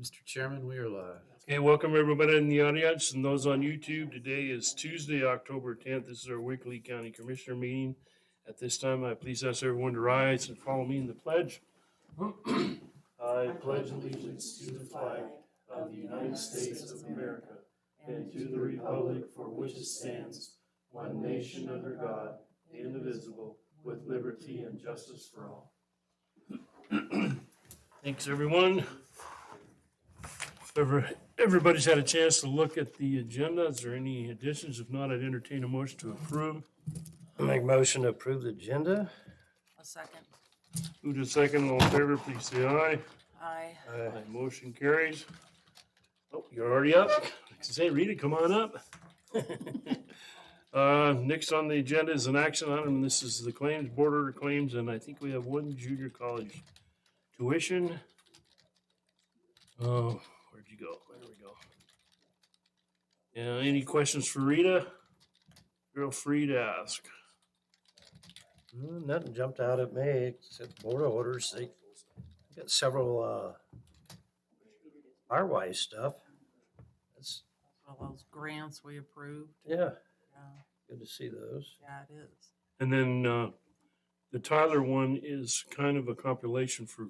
Mr. Chairman, we are live. Okay, welcome everybody in the audience and those on YouTube. Today is Tuesday, October 10th. This is our weekly county commissioner meeting. At this time, I please ask everyone to rise and follow me in the pledge. I pledge allegiance to the flag of the United States of America and to the republic for which it stands, one nation under God, indivisible, with liberty and justice for all. Thanks, everyone. Everybody's had a chance to look at the agenda. Is there any additions? If not, I'd entertain a motion to approve. Make motion to approve the agenda. A second. Who to second? All in favor, please say aye. Aye. Aye. Motion carries. Oh, you're already up. Like I say, Rita, come on up. Next on the agenda is an action item. This is the claims, board order claims, and I think we have one junior college tuition. Oh, where'd you go? There we go. Any questions for Rita? Feel free to ask. Nothing jumped out at me except board orders. They got several Firewise stuff. That's All those grants we approved. yeah, Yeah, good to see those. yeah, it is. And then the Tyler one is kind of a compilation for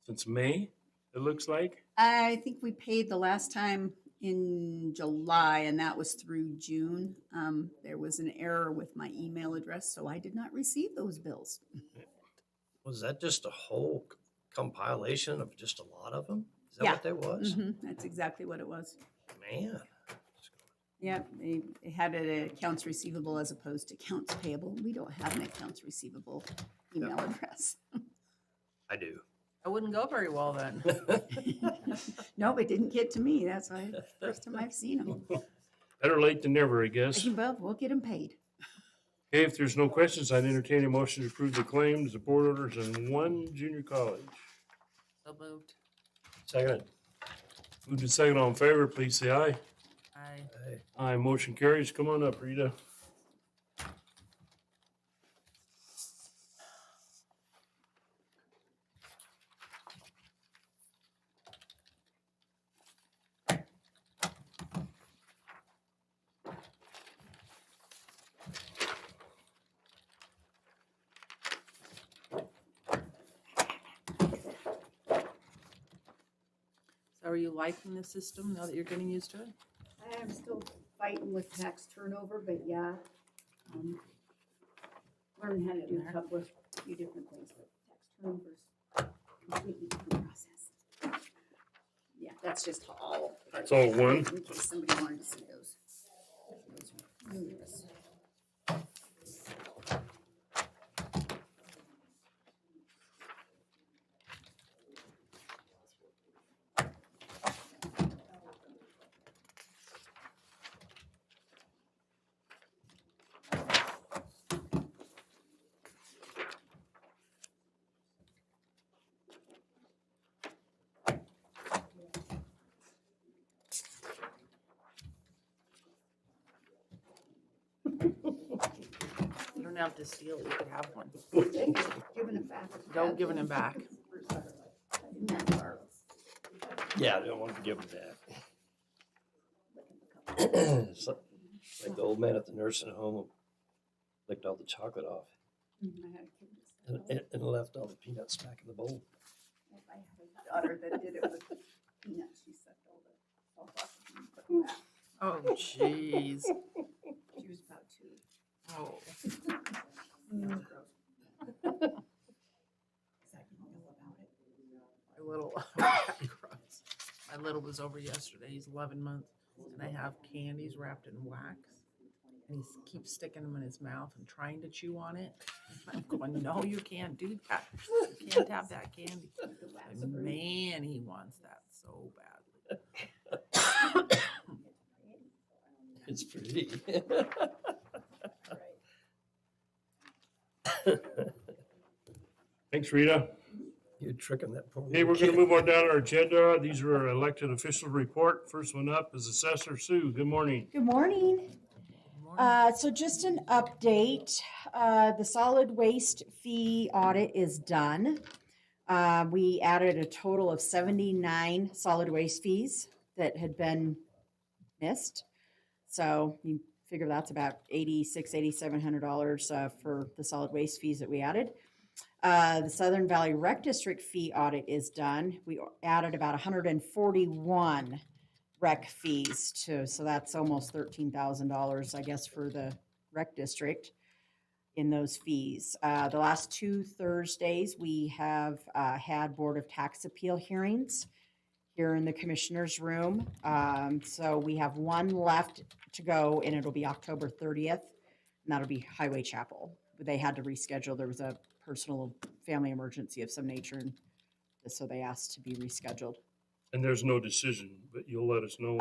since May, it looks like. I think we paid the last time in July, and that was through June. There was an error with my email address, so I did not receive those bills. Was that just a whole compilation of just a lot of them? Is that Yeah. what that was? That's exactly what it was. Man, Yeah, they had it at accounts receivable as opposed to accounts payable. We don't have an accounts receivable email address. I do. It wouldn't go very well then. No, it didn't get to me. That's why first time I've seen them. Better late than never, I guess. Well, we'll get them paid. Okay, if there's no questions, I'd entertain a motion to approve the claims, the board orders, and one junior college. So moved. Second. Moved to second, all in favor, please say aye. Aye. Hey, Aye, motion carries. Come on up, Rita. So are you liking the system now that you're getting used to it? I'm still fighting with tax turnover, but yeah. Learning how to do a couple of few different things, but tax turnover's completely different process. Yeah, that's just all. It's all one? In case somebody wanted to see those. Those are numerous. You don't have to steal it, you can have one. Giving it back. Don't give it back. yeah, I don't want to give them that. It's like the old man at the nursing home licked all the chocolate off and left all the peanuts back in the bowl. If I had a daughter that did it with peanuts, she sucked all the salt off and put them back. Oh, jeez. She was about 2. Oh, That was gross. Is that you know about it? my little, my little was over yesterday. He's 11 months, and I have candies wrapped in wax. And he keeps sticking them in his mouth and trying to chew on it. I'm going, no, you can't do that. You can't have that candy. And man, he wants that so badly. It's pretty. Thanks, Rita. You're tricking that poor Okay, little we're going to kid. move on down our agenda. These are our elected official report. First one up is Assessor Sue. Good morning. Good morning. Morning. So just an update, the solid waste fee audit is done. We added a total of 79 solid waste fees that had been missed. So you figure that's about $8,700 for the solid waste fees that we added. The Southern Valley Rec District fee audit is done. We added about 141 rec fees so that's almost $13,000, I guess, for the rec district in those fees. The last 2 Thursdays, we have had Board of Tax Appeal hearings here in the Commissioner's room. So we have one left to go, and it'll be October 30th, and that'll be Highway Chapel. They had to reschedule. There was a personal family emergency of some nature, and so they asked to be rescheduled. And there's no decision, but you'll let us know.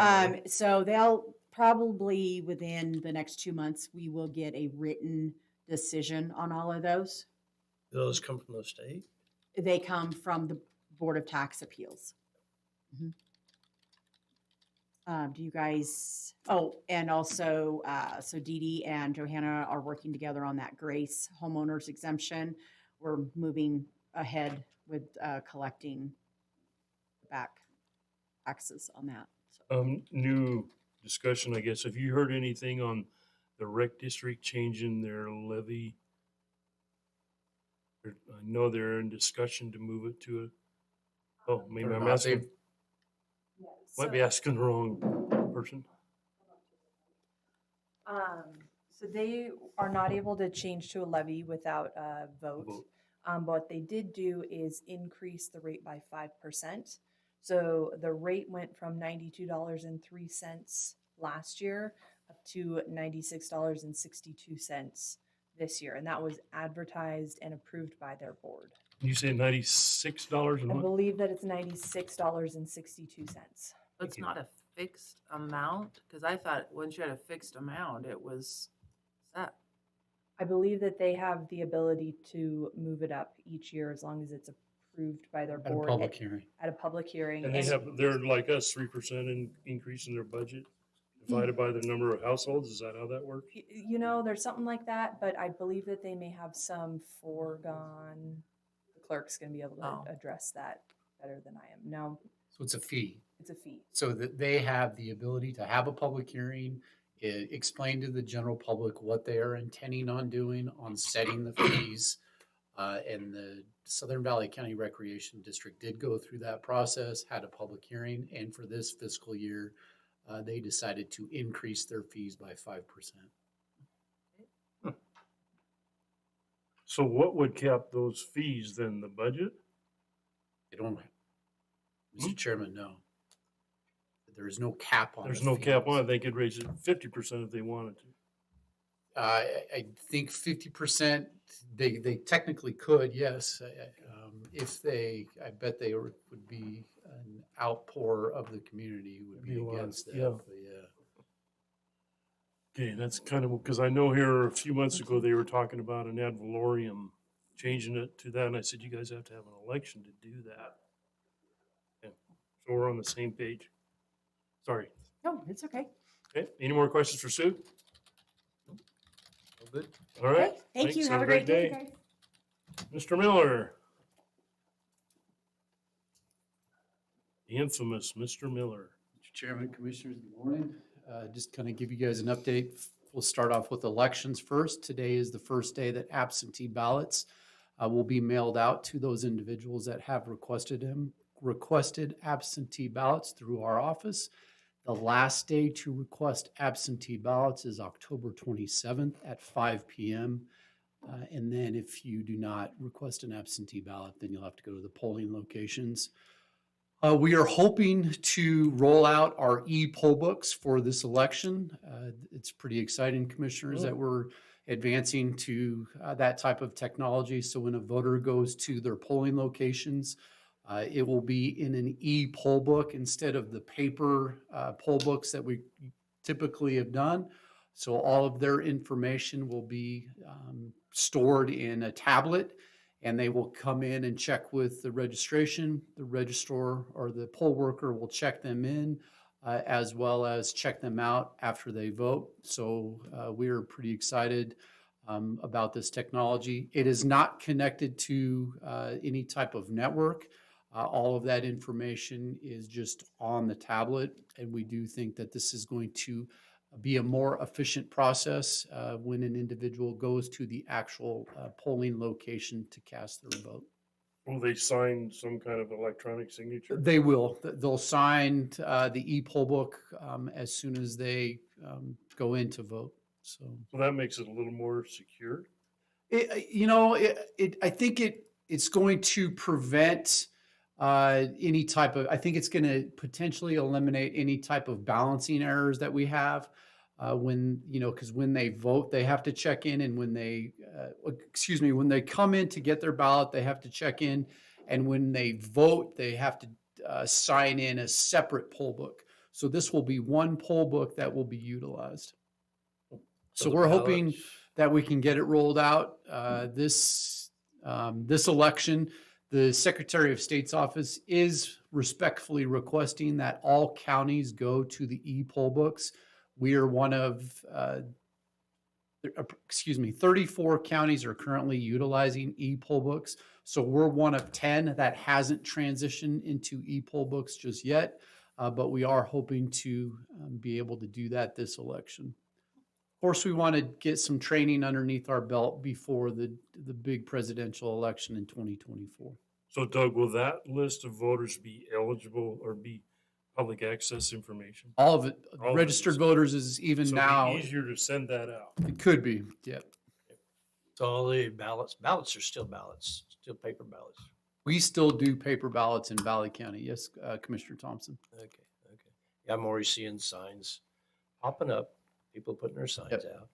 So they'll probably, within the next 2 months, we will get a written decision on all of those. Do those come from the state? They come from the Board of Tax Appeals. Do you guys, and also, so Dee Dee and Johanna are working together on that Grace homeowners exemption. We're moving ahead with collecting back taxes on that. So. New discussion, I guess. Have you heard anything on the rec district changing their levy? I know they're in discussion to move it to maybe Or I'm not. asking, might be asking the wrong person. So they are not able to change to a levy without a vote. But what they did do is increase the rate by 5%. So the rate went from $92.03 last year up to $96.62 this year. And that was advertised and approved by their board. You say $96 a I month? believe that it's $96.62. It's not a fixed amount, because I thought once you had a fixed amount, it was set. I believe that they have the ability to move it up each year as long as it's approved by their At a board public hearing. at a public hearing. And they're like us, 3% increase in their budget divided by the number of households. Is that how that works? You know, there's something like that, but I believe that they may have some foregone. The clerk's going to be able to address that better than I am. No, So it's a fee. it's a fee. So that they have the ability to have a public hearing, explain to the general public what they are intending on doing on setting the fees. And the Southern Valley County Recreation District did go through that process, had a public hearing, and for this fiscal year, they decided to increase their fees by 5%. So what would cap those fees then? The budget? They don't, Mr. Chairman, no. There is no cap on. There's the no cap fees. on it. They could raise it 50% if they wanted to. I think 50%, they technically could, yes. If I bet they would be an outpour of the community would That'd be be a lot, against that. yeah. But yeah. Okay, that's kind of, because I know here a few months ago, they were talking about an ad valorem, changing it to that, and I said, you guys have to have an election to do that. Okay, so we're on the same page. Sorry. No, it's okay. Okay, any more questions for Sue? All good? All right. Okay, thank you. Thanks. Have a great day, guys. Mr. Miller. The infamous Mr. Miller. Mr. Chairman, Commissioners, good morning. Just kind of give you guys an update. We'll start off with elections first. Today is the first day that absentee ballots will be mailed out to those individuals that have requested absentee ballots through our office. The last day to request absentee ballots is October 27th at 5 p.m. And then if you do not request an absentee ballot, then you'll have to go to the polling locations. We are hoping to roll out our e-poll books for this election. It's pretty exciting, Commissioners, that we're advancing to that type of technology. So when a voter goes to their polling locations, it will be in an e-poll book instead of the paper poll books that we typically have done. So all of their information will be stored in a tablet, and they will come in and check with the registration. The registrar or the poll worker will check them in as well as check them out after they vote. So we are pretty excited about this technology. It is not connected to any type of network. All of that information is just on the tablet, and we do think that this is going to be a more efficient process when an individual goes to the actual polling location to cast their vote. Will they sign some kind of electronic signature? They will. They'll sign the e-poll book as soon as they go in to vote. So, Well, that makes it a little more secure. I think it's going to prevent any type of. I think it's going to potentially eliminate any type of balancing errors that we have because when they vote, they have to check in, and when they come in to get their ballot, they have to check in, and when they vote, they have to sign in a separate poll book. So this will be one poll book that will be utilized. So the we're hoping ballots- that we can get it rolled out this election. The Secretary of State's office is respectfully requesting that all counties go to the e-poll books. We are one of, 34 counties are currently utilizing e-poll books. So we're one of 10 that hasn't transitioned into e-poll books just yet, but we are hoping to be able to do that this election. Of course, we want to get some training underneath our belt before the big presidential election in 2024. So Doug, will that list of voters be eligible or be public access information? All of it, All of it registered is. voters is even So now, it'd be easier to send that out. it could be, yeah. So all the ballots are still ballots, still paper ballots. We still do paper ballots in Valley County. Yes, Commissioner Thompson. Okay. Yeah, I'm already seeing signs popping up, people putting their signs out.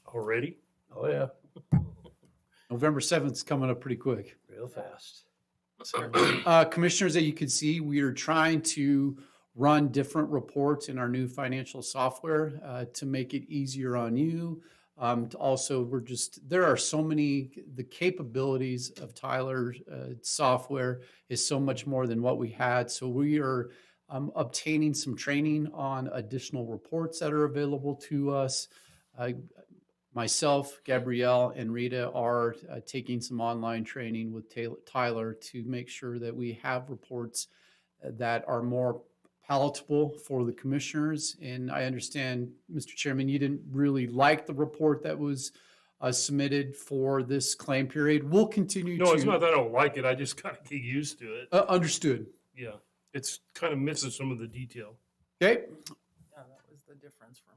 Already? Oh, yeah, November 7th is coming up pretty quick. real fast. Commissioners, that you can see, we are trying to run different reports in our new financial software to make it easier on you. There are so many, the capabilities of Tyler's software is so much more than what we had. So we are obtaining some training on additional reports that are available to us. Myself, Gabrielle, and Rita are taking some online training with Tyler to make sure that we have reports that are more palatable for the commissioners. And I understand, Mr. Chairman, you didn't really like the report that was submitted for this claim period. We'll continue to. No, it's not that I don't like it. I just kind of get used to it. Understood. Yeah. It's kind of missing some of the detail. Okay. Yeah, that was the difference for me.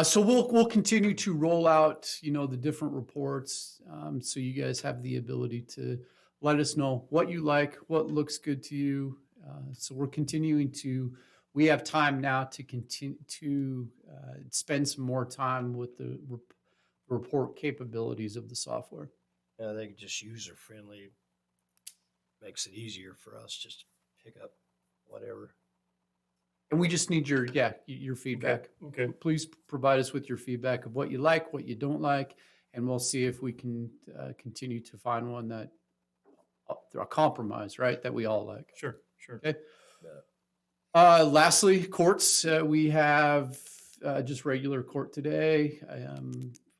So we'll continue to roll out, the different reports. So you guys have the ability to let us know what you like, what looks good to you. So we're continuing we have time now to continue to spend some more time with the report capabilities of the software. Yeah, I think just user friendly makes it easier for us just to pick up whatever. And we just need your feedback. Okay. Please provide us with your feedback of what you like, what you don't like, and we'll see if we can continue to find one that a compromise, right, that we all like. Sure. Okay. Lastly, courts. We have just regular court today.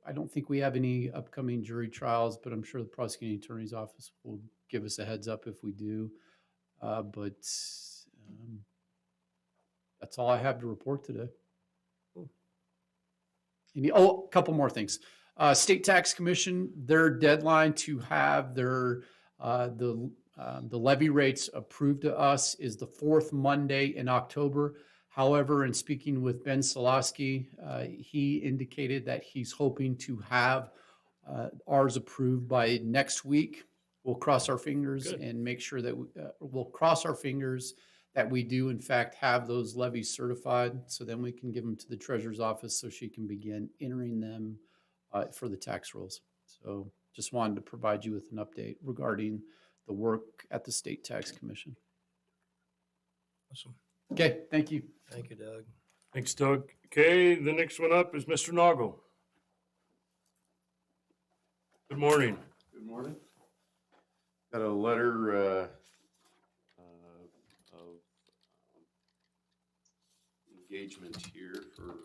I don't think we have any upcoming jury trials, but I'm sure the prosecuting attorney's office will give us a heads up if we do. But that's all I have to report today. A couple more things. State Tax Commission, their deadline to have their the levy rates approved to us is the 4th Monday in October. However, in speaking with Ben Solosky, he indicated that he's hoping to have ours approved by next week. We'll cross our fingers Good. and make sure that we'll cross our fingers that we do in fact have those levies certified, so then we can give them to the treasurer's office so she can begin entering them for the tax rolls. So just wanted to provide you with an update regarding the work at the State Tax Commission. Awesome. Okay, thank you. Thank you, Doug. Thanks, Doug. Okay, the next one up is Mr. Noggle. Good morning. Good morning. Got a letter of engagement here for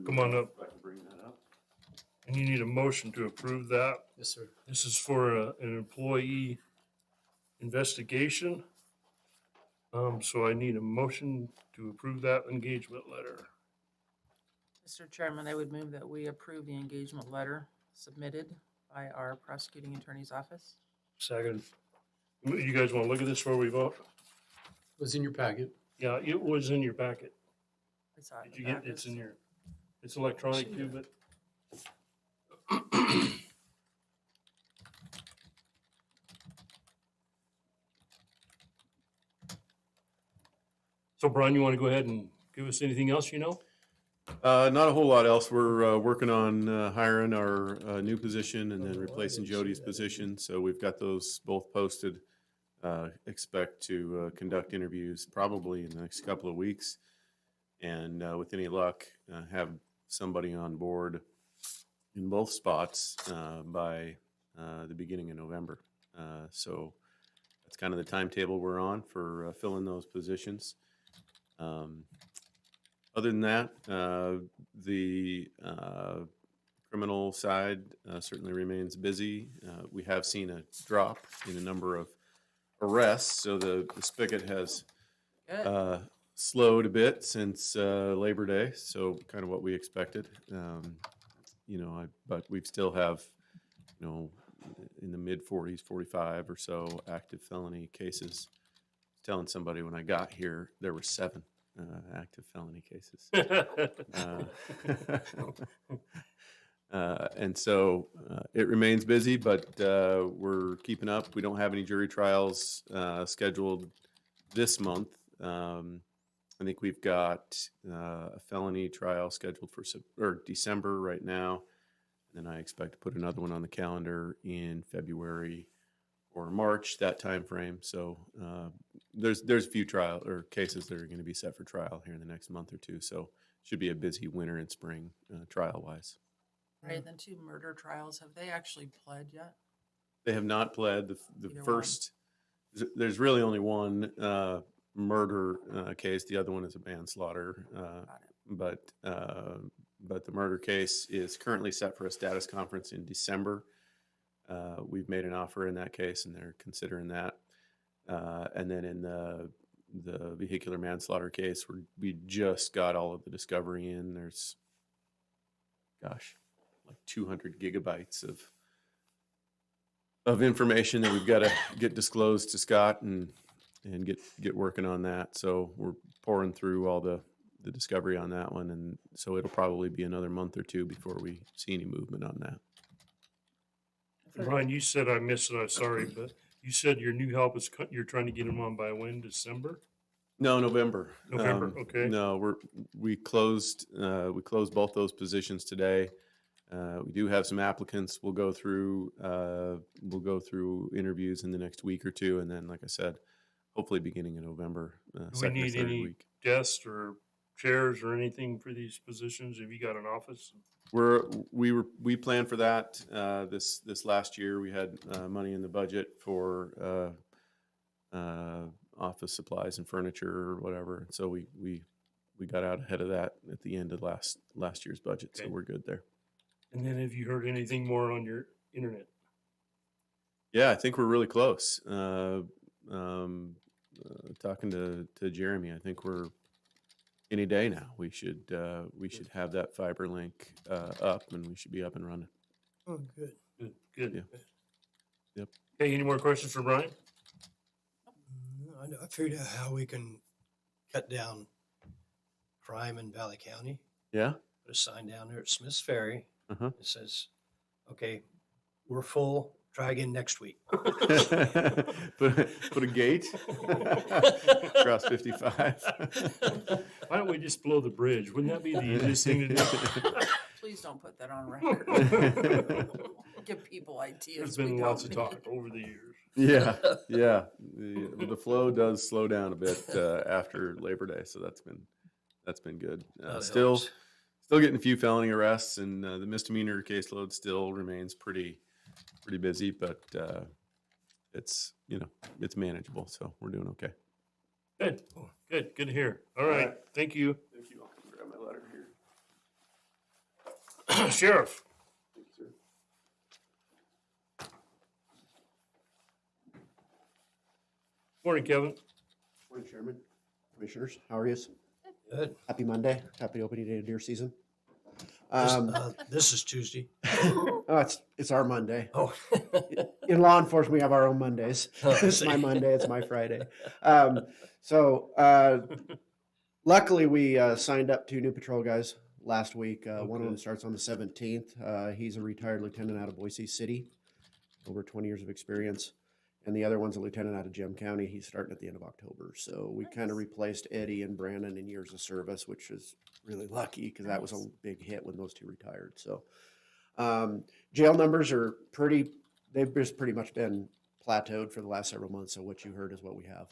Come on up. If I can bring that up. And you need a motion to approve that. Yes, sir. This is for an employee investigation. So I need a motion to approve that engagement letter. Mr. Chairman, I would move that we approve the engagement letter submitted by our prosecuting attorney's office. Second. You guys want to look at this before we vote? Was in your packet. Yeah, it was in your packet. I saw it in Did you the get, it's in packets. it's electronic too, but. So Brian, you want to go ahead and give us anything else you know? Not a whole lot else. We're working on hiring our new position and then replacing Jody's position. So we've got those both posted. Expect to conduct interviews probably in the next couple of weeks. And with any luck, have somebody on board in both spots by the beginning of November. So that's kind of the timetable we're on for filling those positions. Other than that, the criminal side certainly remains busy. We have seen a drop in the number of arrests, so the spigot has Good. slowed a bit since Labor Day, so kind of what we expected. But we still have, in the mid 40s, 45 or so active felony cases. Telling somebody when I got here, there were 7 active felony cases. And so it remains busy, but we're keeping up. We don't have any jury trials scheduled this month. I think we've got a felony trial scheduled for December right now. And then I expect to put another one on the calendar in February or March, that time frame. So there's a few trial or cases that are going to be set for trial here in the next month or two. So should be a busy winter and spring trial wise. Right, then 2 murder trials, have they actually pled yet? They have not pled the Either first. There's really only one murder case. The other one is a manslaughter. Got it. But the murder case is currently set for a status conference in December. We've made an offer in that case, and they're considering that. And then in the vehicular manslaughter case, we just got all of the discovery in. There's, like 200 gigabytes of information that we've got to get disclosed to Scott and get working on that. So we're pouring through all the discovery on that one, and so it'll probably be another month or two before we see any movement on that. Brian, you said, I missed it, I'm sorry, but you said your new help is, you're trying to get them on by when, December? No, November. November, okay. No, we closed both those positions today. We do have some applicants. We'll go through interviews in the next week or two, and then, like I said, hopefully beginning in November. Do we second or need third any week. desks or chairs or anything for these positions? Have you got an office? We planned for that this last year. We had money in the budget for office supplies and furniture or whatever. So we got out ahead of that at the end of last year's budget. Okay. So we're good there. And then have you heard anything more on your internet? Yeah, I think we're really close. Talking to Jeremy, I think we're any day now. We should have that fiber link up, and we should be up and running. Oh, good. Good. Yeah. Yep. Hey, any more questions for Brian? I figured out how we can cut down crime in Valley County. Yeah. Put a sign down there at Smith's Ferry. Uh-huh. It says, "Okay, we're full. Try again next week." put a gate across 55. Why don't we just blow the bridge? Wouldn't that be the easiest thing to do? Please don't put that on record. Give people There's ideas. been we lots don't of talk need. over the years. Yeah. The flow does slow down a bit after Labor Day, so that's been good. That Still helps. getting a few felony arrests, and the misdemeanor caseload still remains pretty busy, but it's manageable, so we're doing okay. Good to hear. All right, thank you. Thank you. I'll grab my letter here. Sheriff. Morning, Kevin. Morning, Chairman, Commissioners, how are you? Good. Happy Monday, happy opening day of deer season. This is Tuesday. Oh, it's our Monday. Oh. In law enforcement, we have our own Mondays. Oh, I It's my see. Monday, it's my Friday. Luckily, we signed up 2 new patrol guys last week. One of them Okay. starts on the 17th. He's a retired lieutenant out of Boise City, over 20 years of experience. And the other one's a lieutenant out of Gem County. He's starting at the end of October. So we kind of replaced Eddie and Brandon in years of service, which is really lucky because that was a big hit when those 2 retired. So jail numbers are they've just pretty much been plateaued for the last several months. So what you heard is what we have.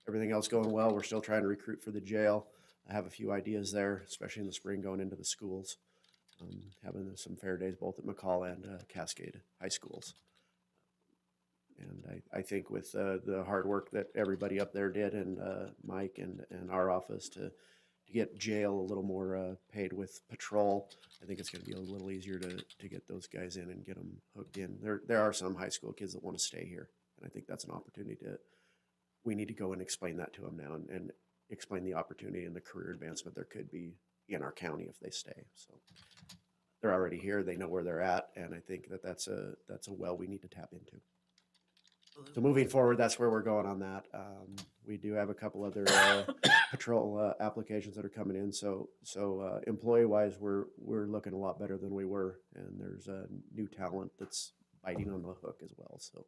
Everything else going well. We're still trying to recruit for the jail. I have a few ideas there, especially in the spring going into the schools. Having some fair days both at McCall and Cascade high schools. And I think with the hard work that everybody up there did and Mike and our office to get jail a little more paid with patrol, I think it's going to be a little easier to get those guys in and get them hooked in. There are some high school kids that want to stay here. And I think that's an opportunity we need to go and explain that to them now and explain the opportunity and the career advancement there could be in our county if they stay. So they're already here. They know where they're at. And I think that's a well we need to tap into. So moving forward, that's where we're going on that. We do have a couple other patrol applications that are coming in. So employee wise, we're looking a lot better than we were. And there's a new talent that's biting on the hook as well. So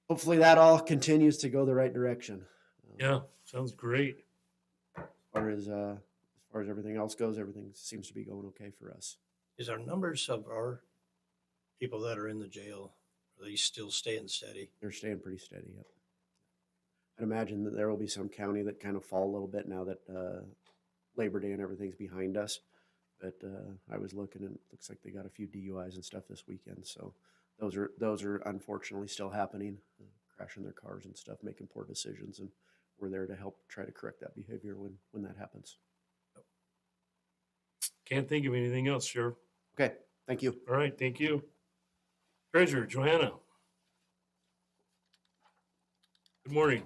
hopefully that all continues to go the right direction. Yeah, sounds great. As far as everything else goes, everything seems to be going okay for us. Is our numbers of our people that are in the jail, are they still staying steady? They're staying pretty steady. Yep. I'd imagine that there will be some county that kind of fall a little bit now that Labor Day and everything's behind us. But I was looking and it looks like they got a few DUIs and stuff this weekend. So those are unfortunately still happening, crashing their cars and stuff, making poor decisions. And we're there to help try to correct that behavior when that happens. Can't think of anything else, Sheriff. Okay, thank you. All right, thank you. Treasurer Johanna. Good morning.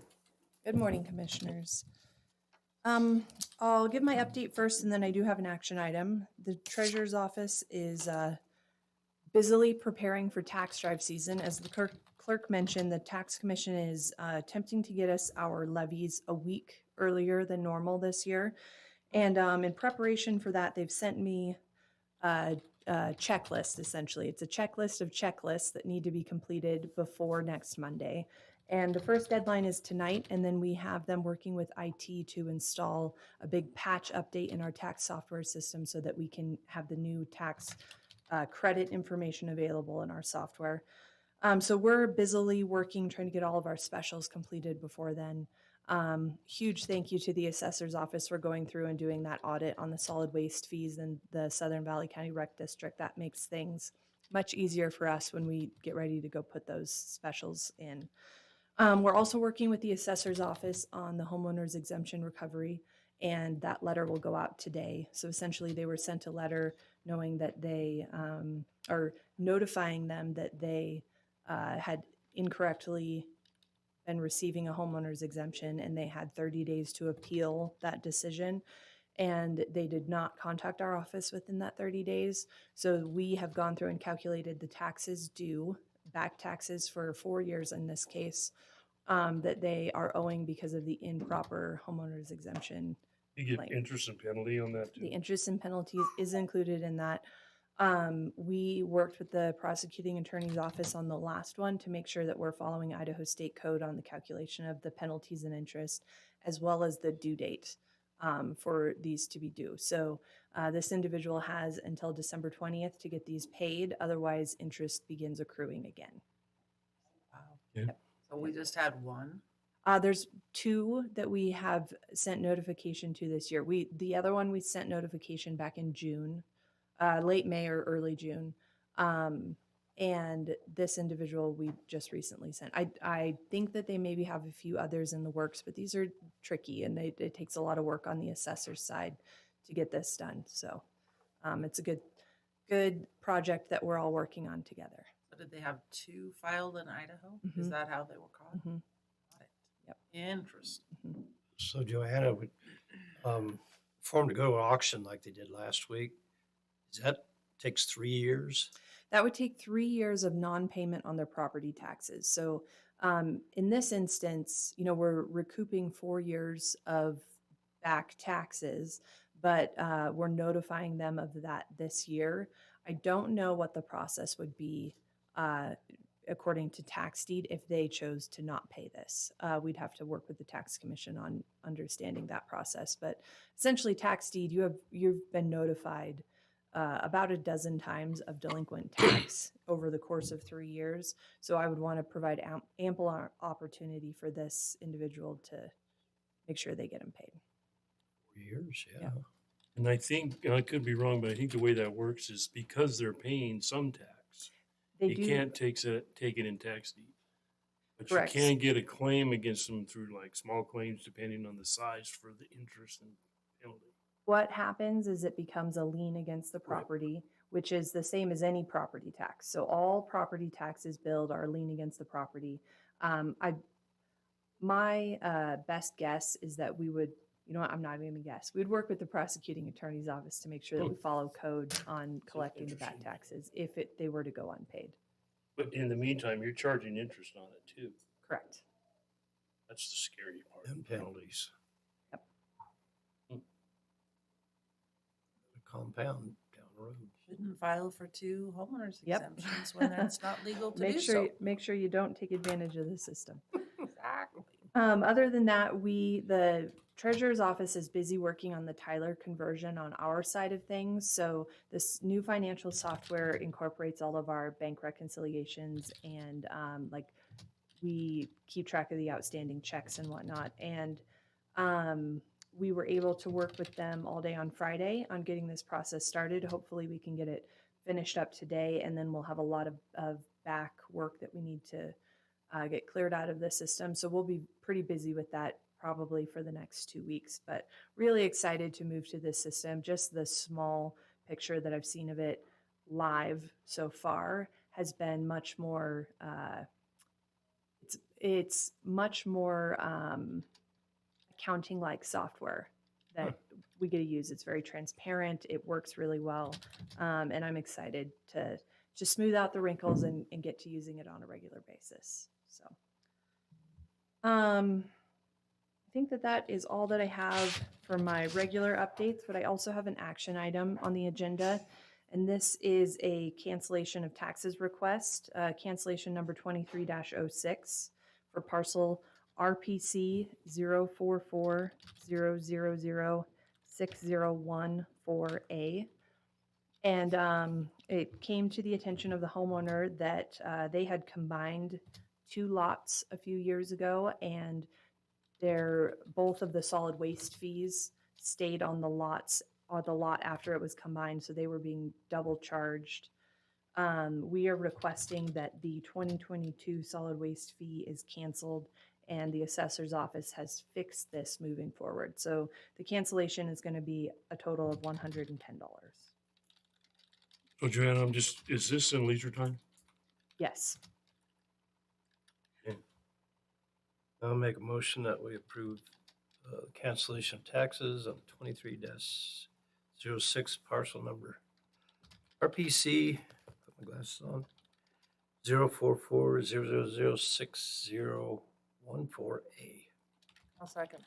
Good morning, Commissioners. I'll give my update first, and then I do have an action item. The Treasurer's Office is busily preparing for tax drive season. As the clerk mentioned, the Tax Commission is attempting to get us our levies a week earlier than normal this year. And in preparation for that, they've sent me a checklist, essentially. It's a checklist of checklists that need to be completed before next Monday. And the first deadline is tonight, and then we have them working with IT to install a big patch update in our tax software system so that we can have the new tax credit information available in our software. So we're busily working, trying to get all of our specials completed before then. Huge thank you to the assessor's office for going through and doing that audit on the solid waste fees in the Southern Valley County Rec District. That makes things much easier for us when we get ready to go put those specials in. We're also working with the assessor's office on the homeowner's exemption recovery, and that letter will go out today. So essentially they were sent a letter knowing that they are notifying them that they had incorrectly been receiving a homeowner's exemption, and they had 30 days to appeal that decision. And they did not contact our office within that 30 days. So we have gone through and calculated the taxes due, back taxes for 4 years in this case, that they are owing because of the improper homeowner's exemption. You get Like- interest and penalty on that The too? interest and penalties is included in that. We worked with the prosecuting attorney's office on the last one to make sure that we're following Idaho State Code on the calculation of the penalties and interest, as well as the due date for these to be due. So this individual has until December 20th to get these paid. Otherwise, interest begins accruing again. Wow. Yeah. So we just had one. There's 2 that we have sent notification to this year. The other one we sent notification back in June, late May or early June. And this individual we just recently sent. I think that they maybe have a few others in the works, but these are tricky and it takes a lot of work on the assessor's side to get this done. So it's a good project that we're all working on together. So did they have 2 filed in Idaho? Mhm. Is that how they were caught? Mhm. Got it. Yep. Interesting. So Joanna, would, for them to go to auction like they did last week, is that takes 3 years? That would take 3 years of non-payment on their property taxes. So in this instance, we're recouping 4 years of back taxes, but we're notifying them of that this year. I don't know what the process would be according to tax deed if they chose to not pay this. We'd have to work with the tax commission on understanding that process. But essentially, tax deed, you've been notified about a dozen times of delinquent tax over the course of 3 years. So I would want to provide ample opportunity for this individual to make sure they get them paid. 4 years, yeah. Yeah. And I think, I could be wrong, but I think the way that works is because they're paying some tax, They you do. can't take it in tax deed. But Correct. you can get a claim against them through like small claims, depending on the size for the interest and penalty. What happens is it becomes a lien against the property, which is the same as any property tax. So all property taxes billed are a lien against the property. My best guess is that we would, I'm not even gonna guess. We'd work with the prosecuting attorney's office to make sure that we follow code on collecting the back taxes if they were to go unpaid. But in the meantime, you're charging interest on it too. Correct. That's the scary part. And penalties. Yep. Compound down the road. Shouldn't file for 2 homeowners Yep. exemptions when that's not legal to Make do sure so. make sure you don't take advantage of the system. Exactly. Other than that, the treasurer's office is busy working on the Tyler conversion on our side of things. So this new financial software incorporates all of our bank reconciliations and we keep track of the outstanding checks and whatnot. And we were able to work with them all day on Friday on getting this process started. Hopefully we can get it finished up today, and then we'll have a lot of back work that we need to get cleared out of the system. So we'll be pretty busy with that probably for the next 2 weeks, but really excited to move to this system. Just the small picture that I've seen of it live so far has been much more, it's much more accounting-like software that we get to use. It's very transparent. It works really well. And I'm excited to just smooth out the wrinkles and get to using it on a regular basis. So, I think that is all that I have for my regular updates, but I also have an action item on the agenda. And this is a cancellation of taxes request, cancellation number 23-06 for parcel RPC 04400060114A. And it came to the attention of the homeowner that they had combined 2 lots a few years ago, and both of the solid waste fees stayed on the lot after it was combined, so they were being double charged. We are requesting that the 2022 solid waste fee is canceled, and the assessor's office has fixed this moving forward. So the cancellation is going to be a total of $110. So Joanna, is this in leisure time? Yes. I'll make a motion that we approve cancellation of taxes on 23-06 parcel number RPC, put my glasses on, 04400060114A. I'll second.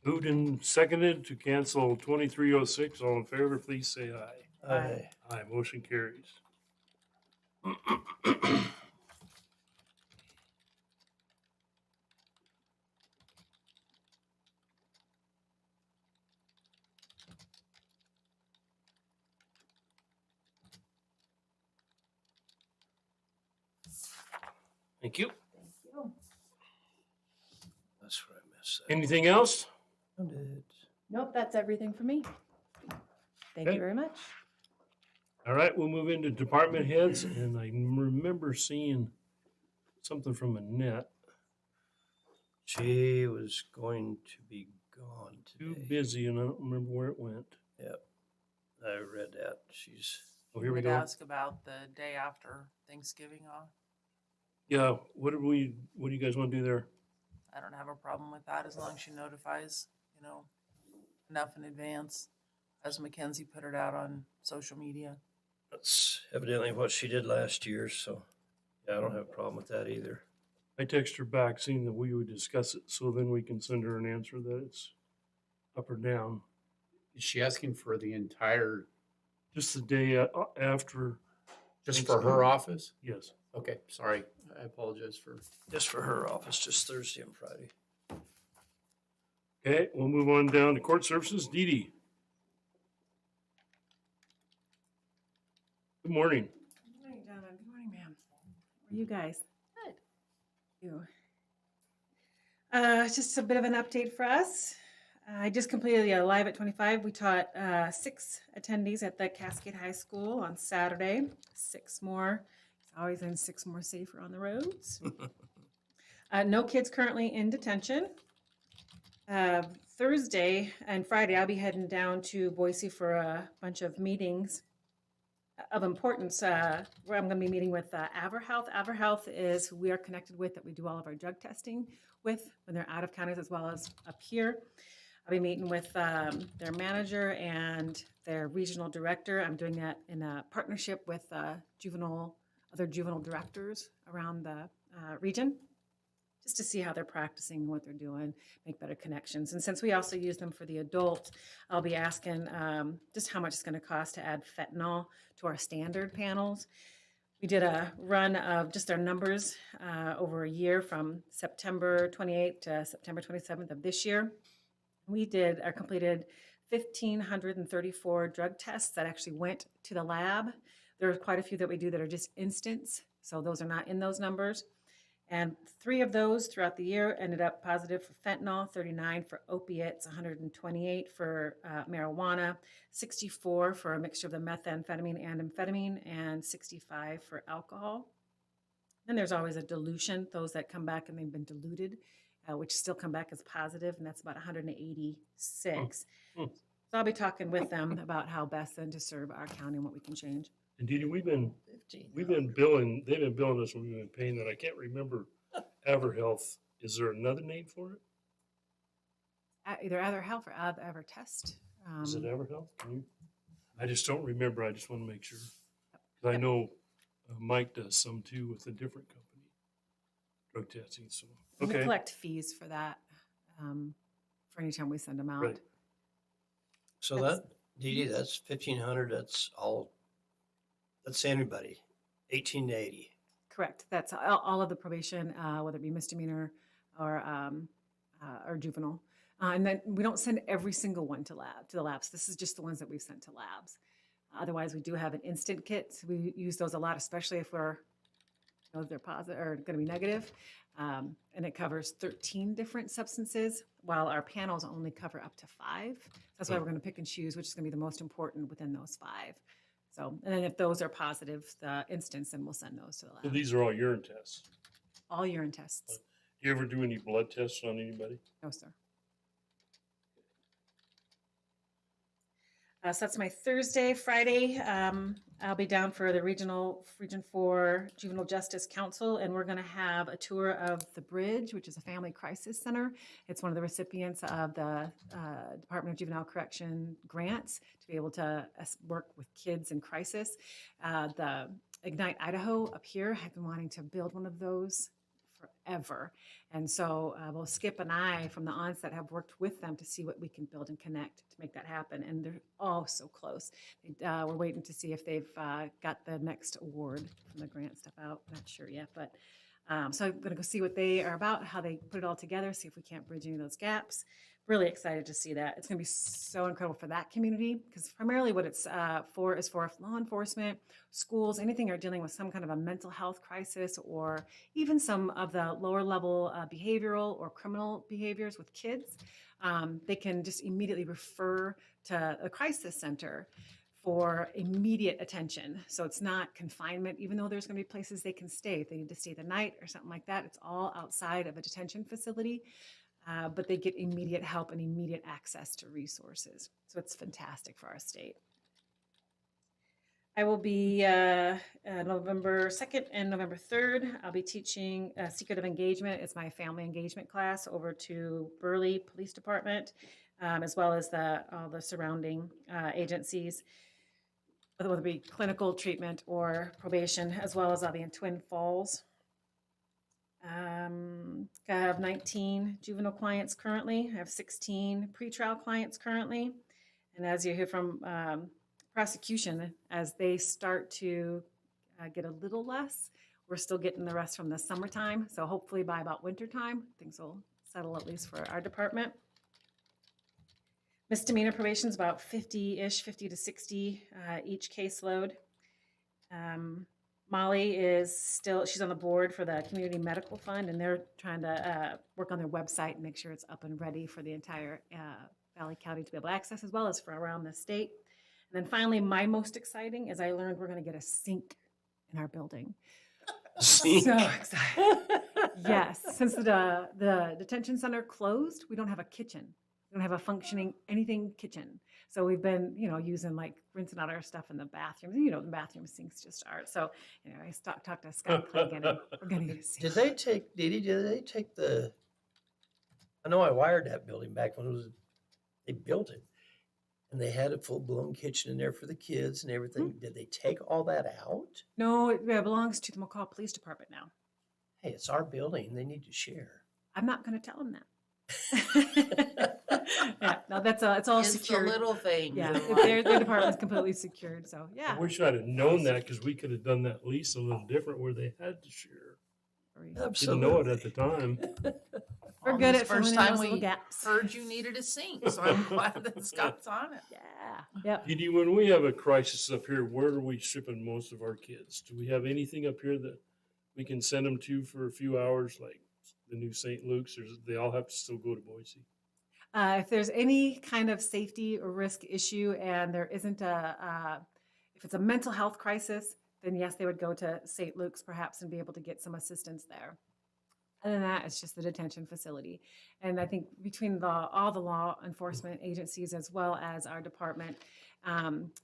Moved and seconded to cancel 2306. All in favor, please say aye. Aye. Aye, motion carries. Thank you. That's where I missed that. Anything else? Found it. Nope, that's everything for me. Thank Okay. you very much. All right, we'll move into department heads, and I remember seeing something from Annette. She was going to be gone Too today. busy, and I don't remember where it went. I read that. She's, Oh, here we Would go. ask about the day after Thanksgiving off. Yeah, what do you guys want to do there? I don't have a problem with that as long as she notifies, enough in advance. As Mackenzie put it out on social media. that's evidently what she did last year, so yeah, I don't have a problem with that either. I text her back saying that we would discuss it, so then we can send her an answer that it's up or down. Is she asking for the entire, Just the day after, just for her office? yes. Okay, sorry. I apologize for. Just for her office, just Thursday and Friday. Okay, we'll move on down to court services. Dee Dee. Good morning. Good morning, gentlemen. Good morning, ma'am. How are you guys? Good. You. Just a bit of an update for us. I just completed the Live at 25. We taught 6 attendees at the Cascade High School on Saturday. 6 more. It's always in 6 more safer on the roads. No kids currently in detention. Thursday and Friday, I'll be heading down to Boise for a bunch of meetings of importance, where I'm going to be meeting with AverHealth. AverHealth is who we are connected with, that we do all of our drug testing with when they're out of counties as well as up here. I'll be meeting with their manager and their regional director. I'm doing that in a partnership with other juvenile directors around the region, just to see how they're practicing, what they're doing, make better connections. And since we also use them for the adult, I'll be asking just how much it's going to cost to add fentanyl to our standard panels. We did a run of just our numbers over a year from September 28th to September 27th of this year. We completed 1,534 drug tests that actually went to the lab. There are quite a few that we do that are just instance, so those are not in those numbers. And 3 of those throughout the year ended up positive for fentanyl, 39 for opiates, 128 for marijuana, 64 for a mixture of the methamphetamine and amphetamine, and 65 for alcohol. Then there's always a dilution, those that come back and they've been diluted, which still come back as positive, and that's about 186. So I'll be talking with them about how best then to serve our county and what we can change. And Dee Dee, we've been billing, they've been billing us when we've been paying that. I can't remember AverHealth. Is there another name for it? Either AverHealth or EverTest. Is it EverHealth? I just don't remember. I just want to make sure. Because I know Mike does some too with a different company, drug testing. So, We okay. collect fees for that, for any time we send them out. Right. So that, Dee Dee, that's 1,500, that's anybody, 18 to 80. Correct. That's all of the probation, whether it be misdemeanor or juvenile. And then we don't send every single one to the labs. This is just the ones that we've sent to labs. Otherwise, we do have an instant kit. We use those a lot, especially if they're positive or going to be negative. And it covers 13 different substances, while our panels only cover up to 5. That's why we're going to pick and choose which is going to be the most important within those 5. So, and then if those are positive, the instance, then we'll send those to the So lab. these are all urine tests. All urine tests. Do you ever do any blood tests on anybody? No, sir. So that's my Thursday. Friday, I'll be down for the Region 4 Juvenile Justice Council, and we're going to have a tour of the Bridge, which is a family crisis center. It's one of the recipients of the Department of Juvenile Correction grants to be able to work with kids in crisis. The Ignite Idaho up here have been wanting to build one of those forever. And so both Skip and I from the onset have worked with them to see what we can build and connect to make that happen. And they're all so close. We're waiting to see if they've got the next award from the grant stuff out. Not sure yet, but so I'm going to go see what they are about, how they put it all together, see if we can't bridge any of those gaps. Really excited to see that. It's going to be so incredible for that community, because primarily what it's for is for law enforcement, schools, anything you're dealing with some kind of a mental health crisis, or even some of the lower level behavioral or criminal behaviors with kids. They can just immediately refer to a crisis center for immediate attention. So it's not confinement, even though there's going to be places they can stay. If they need to stay the night or something like that, it's all outside of a detention facility. but they get immediate help and immediate access to resources. So it's fantastic for our state. I will be November 2nd and November 3rd. I'll be teaching Secret of Engagement. It's my family engagement class over to Burley Police Department, as well as all the surrounding agencies, whether it be clinical treatment or probation, as well as I'll be in Twin Falls. I have 19 juvenile clients currently. I have 16 pretrial clients currently. And as you hear from prosecution, as they start to get a little less, we're still getting the rest from the summertime. So hopefully by about winter time, things will settle, at least for our department. Misdemeanor probation is about 50-ish, 50 to 60 each caseload. Molly is still, she's on the board for the Community Medical Fund, and they're trying to work on their website and make sure it's up and ready for the entire Valley County to be able to access, as well as for around the state. And then finally, my most exciting is I learned we're going to get a sink in our building. Sink. So excited. Yes, since the detention center closed, we don't have a kitchen. We don't have a functioning anything kitchen. So we've been, using like rinsing out our stuff in the bathrooms. The bathroom sinks just aren't. So, I talked to Scott Plagan, and we're going to get a sink. Did they take I know I wired that building back when they built it. And they had a full-blown kitchen in there for the kids and everything. Did they take all that out? No, it belongs to the McCall Police Department now. Hey, it's our building. They need to share. I'm not going to tell them that. Yeah, no, it's all It's the secured. little things. Yeah, in their life. department's completely secured. So yeah, I wish I'd have known that because we could have done that lease a little different where they had to share. Didn't know it at the time. We're On good this at filling first in time those we little gaps. heard you needed a sink, so I'm glad that Scott's on it. Yeah. Yep. Edie, when we have a crisis up here, where are we shipping most of our kids? Do we have anything up here that we can send them to for a few hours, like the new St. Luke's, or they all have to still go to Boise? If there's any kind of safety or risk issue, and there isn't if it's a mental health crisis, then yes, they would go to St. Luke's perhaps and be able to get some assistance there. Other than that, it's just the detention facility. And I think between all the law enforcement agencies, as well as our department,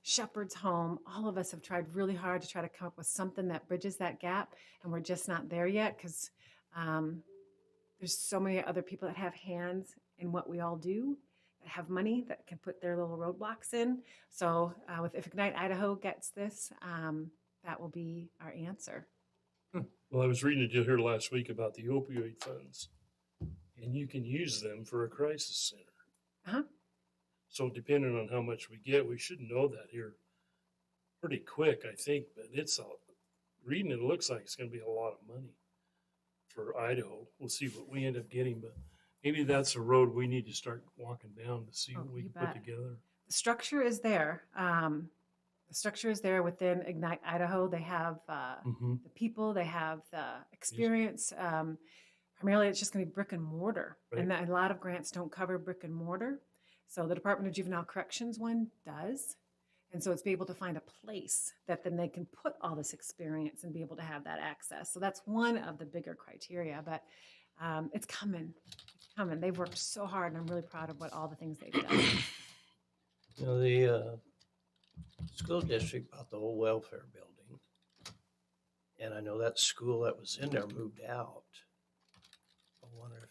Shepherd's Home, all of us have tried really hard to try to come up with something that bridges that gap. And we're just not there yet because there's so many other people that have hands in what we all do, that have money, that can put their little roadblocks in. So if Ignite Idaho gets this, that will be our answer. Well, I was reading a deal here last week about the opioid funds, and you can use them for a crisis center. Uh-huh. So depending on how much we get, we should know that here pretty quick, I think. But reading it looks like it's going to be a lot of money for Idaho. We'll see what we end up getting, but maybe that's a road we need to start walking down to see what we you can put bet. together. The structure is there. The structure is there within Ignite Idaho. They have the people, they have the experience. Primarily, it's just going to be brick and mortar. Right. And a lot of grants don't cover brick and mortar. So the Department of Juvenile Corrections one does. And so it's be able to find a place that then they can put all this experience and be able to have that access. So that's one of the bigger criteria, but it's coming. It's coming. They've worked so hard, and I'm really proud of all the things they've done. The school district bought the whole welfare building. And I know that school that was in there moved out. I wonder if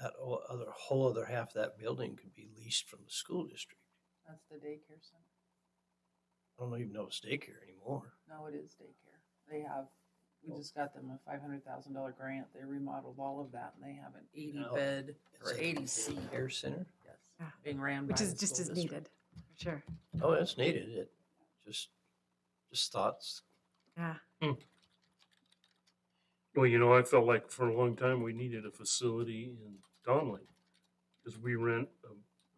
that whole other half of that building could be leased from the school district. That's the daycare center. I don't even know if it's daycare anymore. No, it is daycare. We just got them a $500,000 grant. They remodeled all of that, and they have an 80-bed or Is it 80 seat. Care center? Yes, Yeah. being ran Which by is the just school as district. needed, for sure. Oh, it's needed. It just thoughts. Yeah. Well, I felt like for a long time we needed a facility in Donley because we rent a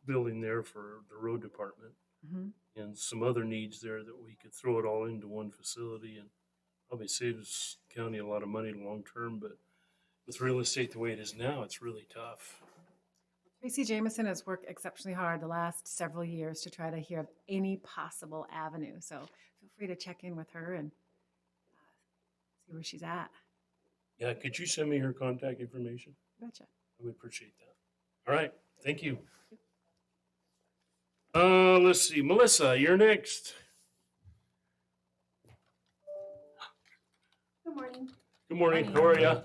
building there for the road department Mhm. and some other needs there that we could throw it all into one facility and probably saves county a lot of money long term. But with real estate the way it is now, it's really tough. Tracy Jameson has worked exceptionally hard the last several years to try to hear of any possible avenue. So feel free to check in with her and see where she's at. Yeah, could you send me her contact information? Betcha. I would appreciate that. All right, thank you. Let's see, Melissa, you're next. Good morning. Good morning, how are you?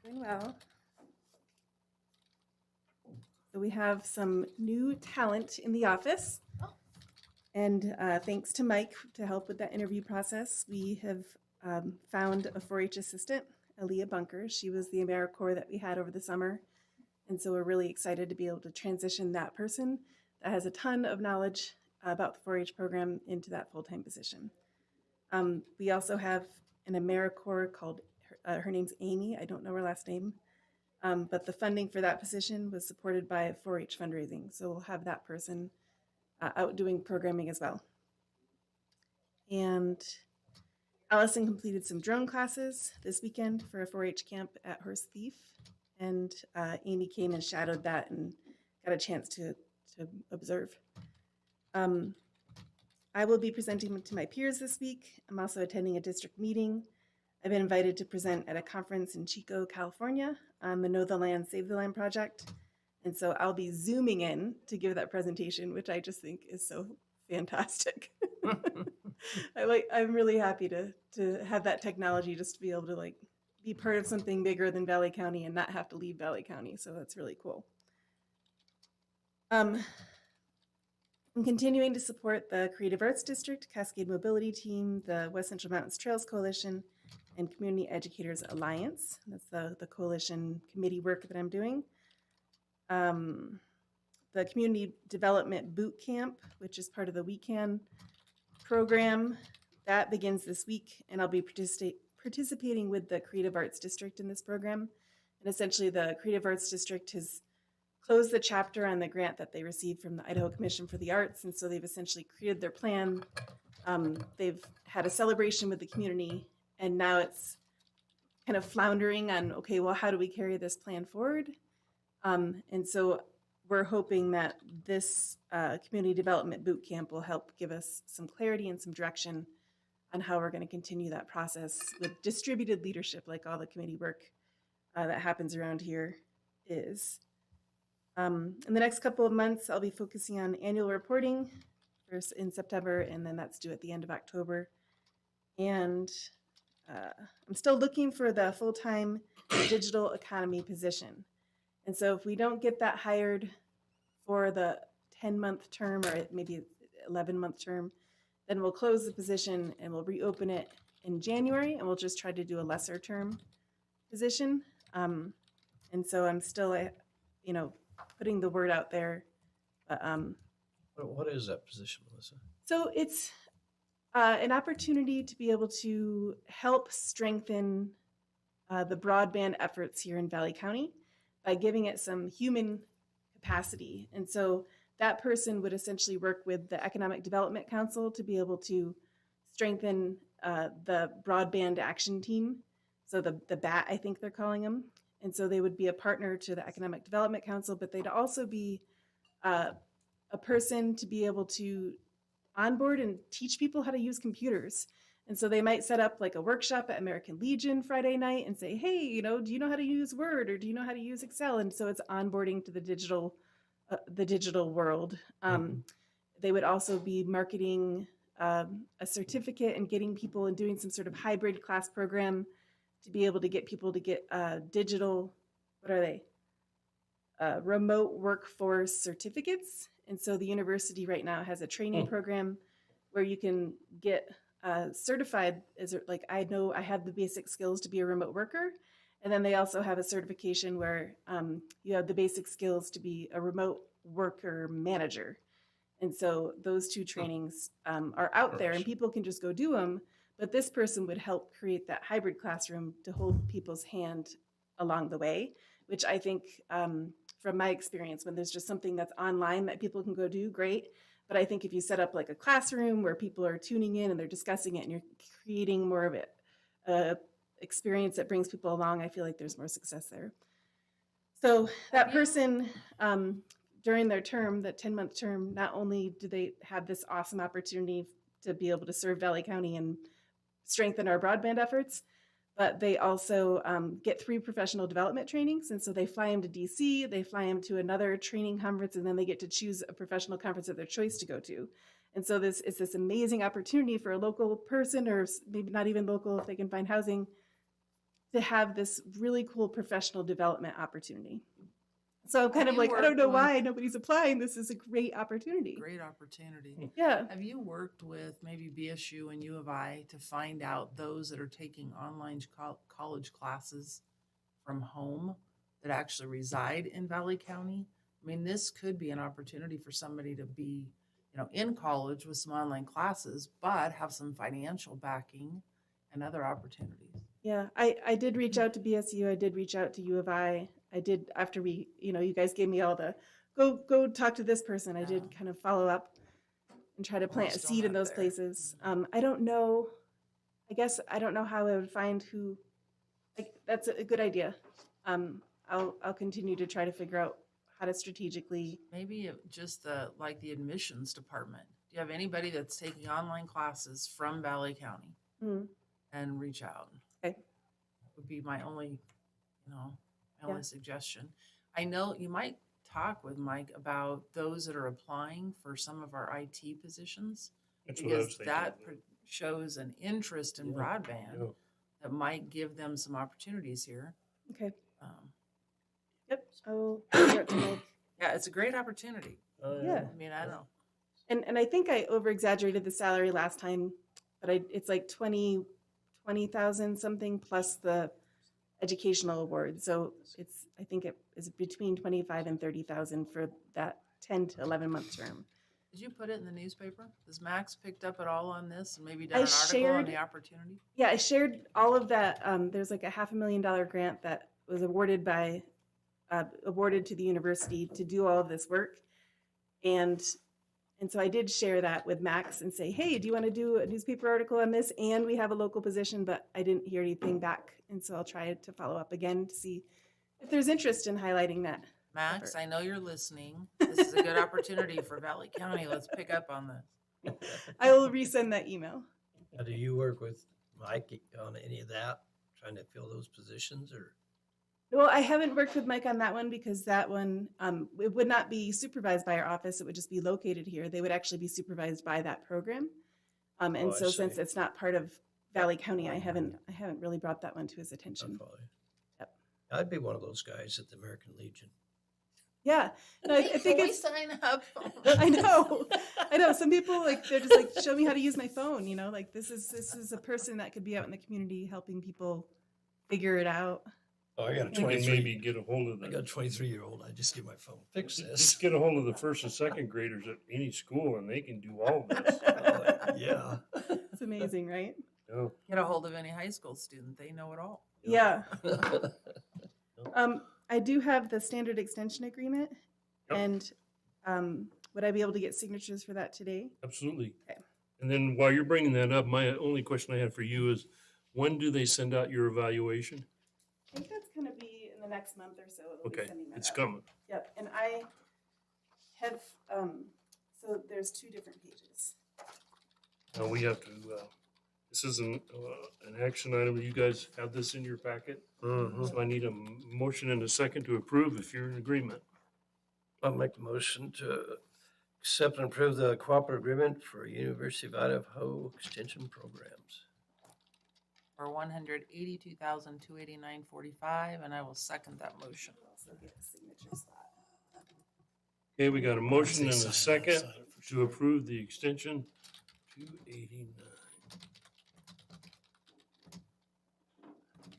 Doing well. So we have some new talent in the office. And thanks to Mike to help with that interview process, we have found a 4-H assistant, Aaliyah Bunker. She was the AmeriCorps that we had over the summer. And so we're really excited to be able to transition that person that has a ton of knowledge about the 4-H program into that full-time position. We also have an AmeriCorps called, her name's Amy, I don't know her last name, but the funding for that position was supported by 4-H fundraising. So we'll have that person out doing programming as well. And Allison completed some drone classes this weekend for a 4-H camp at Horse Thief. And Amy came and shadowed that and got a chance to observe. I will be presenting to my peers this week. I'm also attending a district meeting. I've been invited to present at a conference in Chico, California on the Know the Land, Save the Land project. And so I'll be Zooming in to give that presentation, which I just think is so fantastic. I'm really happy to have that technology just to be able to like be part of something bigger than Valley County and not have to leave Valley County. So that's really cool. I'm continuing to support the Creative Arts District, Cascade Mobility Team, the West Central Mountains Trails Coalition, and Community Educators Alliance. That's the coalition committee work that I'm doing. The Community Development Boot Camp, which is part of the WeCan program, that begins this week, and I'll be participating with the Creative Arts District in this program. And essentially, the Creative Arts District has closed the chapter on the grant that they received from the Idaho Commission for the Arts, and so they've essentially created their plan. They've had a celebration with the community, and now it's kind of floundering on, okay, well, how do we carry this plan forward? And so we're hoping that this community development boot camp will help give us some clarity and some direction on how we're going to continue that process with distributed leadership, like all the committee work that happens around here is. In the next couple of months, I'll be focusing on annual reporting first in September, and then that's due at the end of October. And I'm still looking for the full-time digital economy position. And so if we don't get that hired for the 10-month term or maybe 11-month term, then we'll close the position and we'll reopen it in January, and we'll just try to do a lesser term position. And so I'm still, putting the word out there. But, What is that position, Melissa? so it's an opportunity to be able to help strengthen the broadband efforts here in Valley County by giving it some human capacity. And so that person would essentially work with the Economic Development Council to be able to strengthen the broadband action team. So the BAT, I think they're calling them. And so they would be a partner to the Economic Development Council, but they'd also be a person to be able to onboard and teach people how to use computers. And so they might set up like a workshop at American Legion Friday night and say, hey, do you know how to use Word, or do you know how to use Excel? And so it's onboarding to the digital world. They would also be marketing a certificate and getting people and doing some sort of hybrid class program to be able to get people to get digital, remote workforce certificates. And so the university right now has a training program where you can get certified as I know I have the basic skills to be a remote worker. And then they also have a certification where you have the basic skills to be a remote worker manager. And so those two trainings are out there and people can just go do them. But this person would help create that hybrid classroom to hold people's hand along the way, which I think from my experience, when there's just something that's online that people can go do, great. But I think if you set up like a classroom where people are tuning in and they're discussing it and you're creating more of it, experience that brings people along, I feel like there's more success there. So that person, during their term, that 10-month term, not only do they have this awesome opportunity to be able to serve Valley County and strengthen our broadband efforts, but they also get 3 professional development trainings. And so they fly them to DC, they fly them to another training conference, and then they get to choose a professional conference of their choice to go to. And so this is this amazing opportunity for a local person, or maybe not even local if they can find housing, to have this really cool professional development opportunity. So I'm kind Have of you like, I don't worked know with- why nobody's applying. This is a great opportunity. Great opportunity. Yeah. Have you worked with maybe BSU and U of I to find out those that are taking online college classes from home that actually reside in Valley County? I mean, this could be an opportunity for somebody to be, in college with some online classes, but have some financial backing and other opportunities. Yeah, I did reach out to BSU. I did reach out to U of I. I did after we, you guys gave me all the go talk to this person. I did Yeah. kind of follow up and try to plant a still seed in not those there. places. I don't know. I guess I don't know how I would find who. Like, that's a good idea. I'll continue to try to figure out how to strategically. Maybe just the admissions department. Do you have anybody that's taking online classes from Valley County? Mm, And reach out. Okay. Would be my only, my Yeah. only suggestion. I know you might talk with Mike about those that are applying for some of our IT positions. That's what I was Because thinking. that shows an interest in Yeah, broadband Yeah. that might give them some opportunities here. Okay. Um, Yep. I will figure out to Mike. Yeah, it's a great opportunity. Oh, Yeah. I mean, I don't know. And I think I over exaggerated the salary last time, but it's like 20,000 something plus the educational award. So I think it is between 25 and 30,000 for that 10 to 11-month term. Did you put it in the newspaper? Has Max picked up at all on this and maybe done I an article on shared- the opportunity? Yeah, I shared all of that. There's like a $500,000 grant that was awarded to the university to do all of this work. And so I did share that with Max and say, hey, do you want to do a newspaper article on this? And we have a local position, but I didn't hear anything back. And so I'll try to follow up again to see if there's interest in highlighting that. Max, effort. I know you're listening. This is a good opportunity for Valley County. Let's pick up on this. I will resend that email. Now, do you work with Mike on any of that, trying to fill those positions, or? Well, I haven't worked with Mike on that one because that one, it would not be supervised by our office. It would just be located here. They would actually be supervised by that program. And Oh, I so since see. it's not part of Valley County, I haven't really brought that one to his I attention. follow you. Yep. I'd be one of those guys at the American Legion. Yeah, no, I think Can we it's, sign up? I know. Some people they're just like, show me how to use my phone, like this is a person that could be out in the community helping people figure it out. Oh, I got a We can 23. maybe get a hold of I the, got a 23-year-old. I just get my phone. Fix just this. get a hold of the first and second graders at any school and they can do all of this. Oh, yeah. It's amazing, right? Yeah. Get a hold of any high school student. They know it all. Yeah. I do have the standard extension agreement, Yep. and would I be able to get signatures for that today? Absolutely. Okay. And then while you're bringing that up, my only question I had for you is, when do they send out your evaluation? I think that's going to be in the next month or so. They'll be Okay, sending that it's out. coming. Yep, and I have, so there's 2 different pages. Now we have to, this is an action item. You guys have this in your packet. Mhm. So I need a motion and a second to approve if you're in agreement. I'll make the motion to accept and approve the cooperative agreement for University of Idaho Extension Programs. For $182,289.45, and I will second that motion. Also get the signature slot. Okay, we got a motion and a Sign it, second sign it for to sure. approve the extension 289.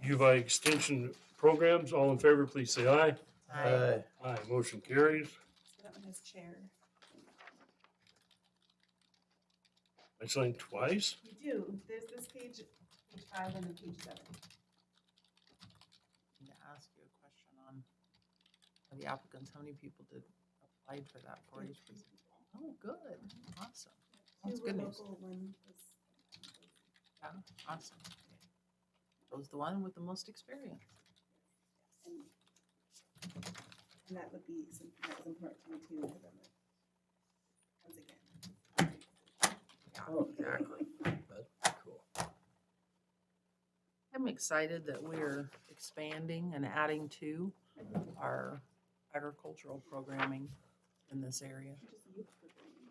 UVI extension programs, all in favor, please say aye. Aye. Aye, motion carries. So that one has chair. I signed twice. You do. There's this page 5, and then page 7. To ask you a question on the applicants, how many people applied for that for each position? Oh, good, awesome. That's 2 were good news. local, 1 was. Yeah, awesome. Was the one with the most experience. And that would be something that was important to me too, because I'm like, once again. Yeah, Oh, exactly. That's cool. I'm excited that we're expanding and adding to our agricultural programming in this area.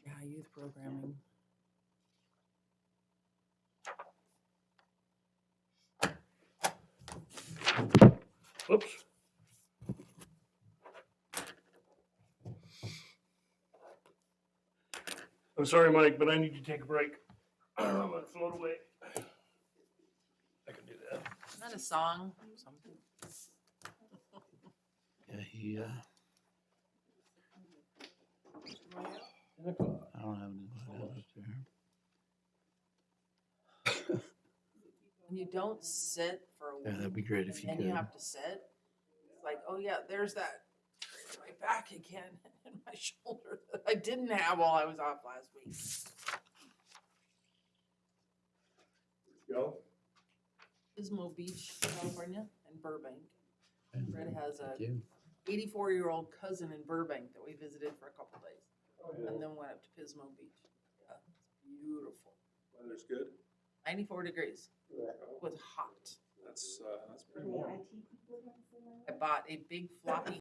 Yeah, youth programming. Whoops. I'm sorry, Mike, but I need to take a break. I'm gonna float away. I can do that. Isn't that a song? Something. Yeah, he, I don't have any up there. When you don't sit for a yeah, week, that'd be great if you and could. you have to sit, it's like, oh yeah, there's that my back again and my shoulder that I didn't have while I was off last week. Go. Pismo Beach, California, and Burbank. Fred has a Thank you. 84-year-old cousin in Burbank that we visited for a couple days, and then went up to Pismo Beach. Yeah, it's beautiful. Weather's good. 94 degrees. It was hot. That's pretty warm. I bought a big floppy.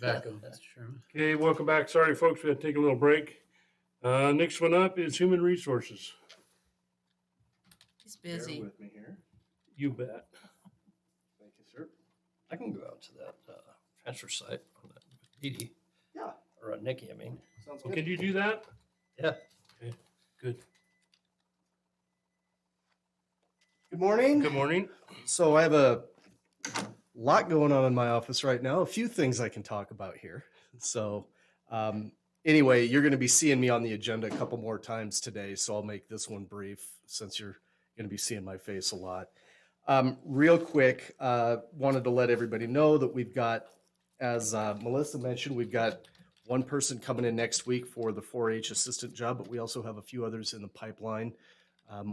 Back up, Mr. Chairman. Okay, welcome back. Sorry, folks, we had to take a little break. Next one up is Human Resources. He's busy. with me here. You bet. Thank you, sir. I can go out to that transfer site on that with Edie. Yeah. Or Nikki, I mean. Sounds Well, good. can you do that? Yeah. Okay, good. Good morning. Good morning. So I have a lot going on in my office right now. A few things I can talk about here. So, anyway, you're going to be seeing me on the agenda a couple more times today, so I'll make this one brief since you're going to be seeing my face a lot. Real quick, wanted to let everybody know that we've got, as Melissa mentioned, we've got one person coming in next week for the 4-H assistant job, but we also have a few others in the pipeline.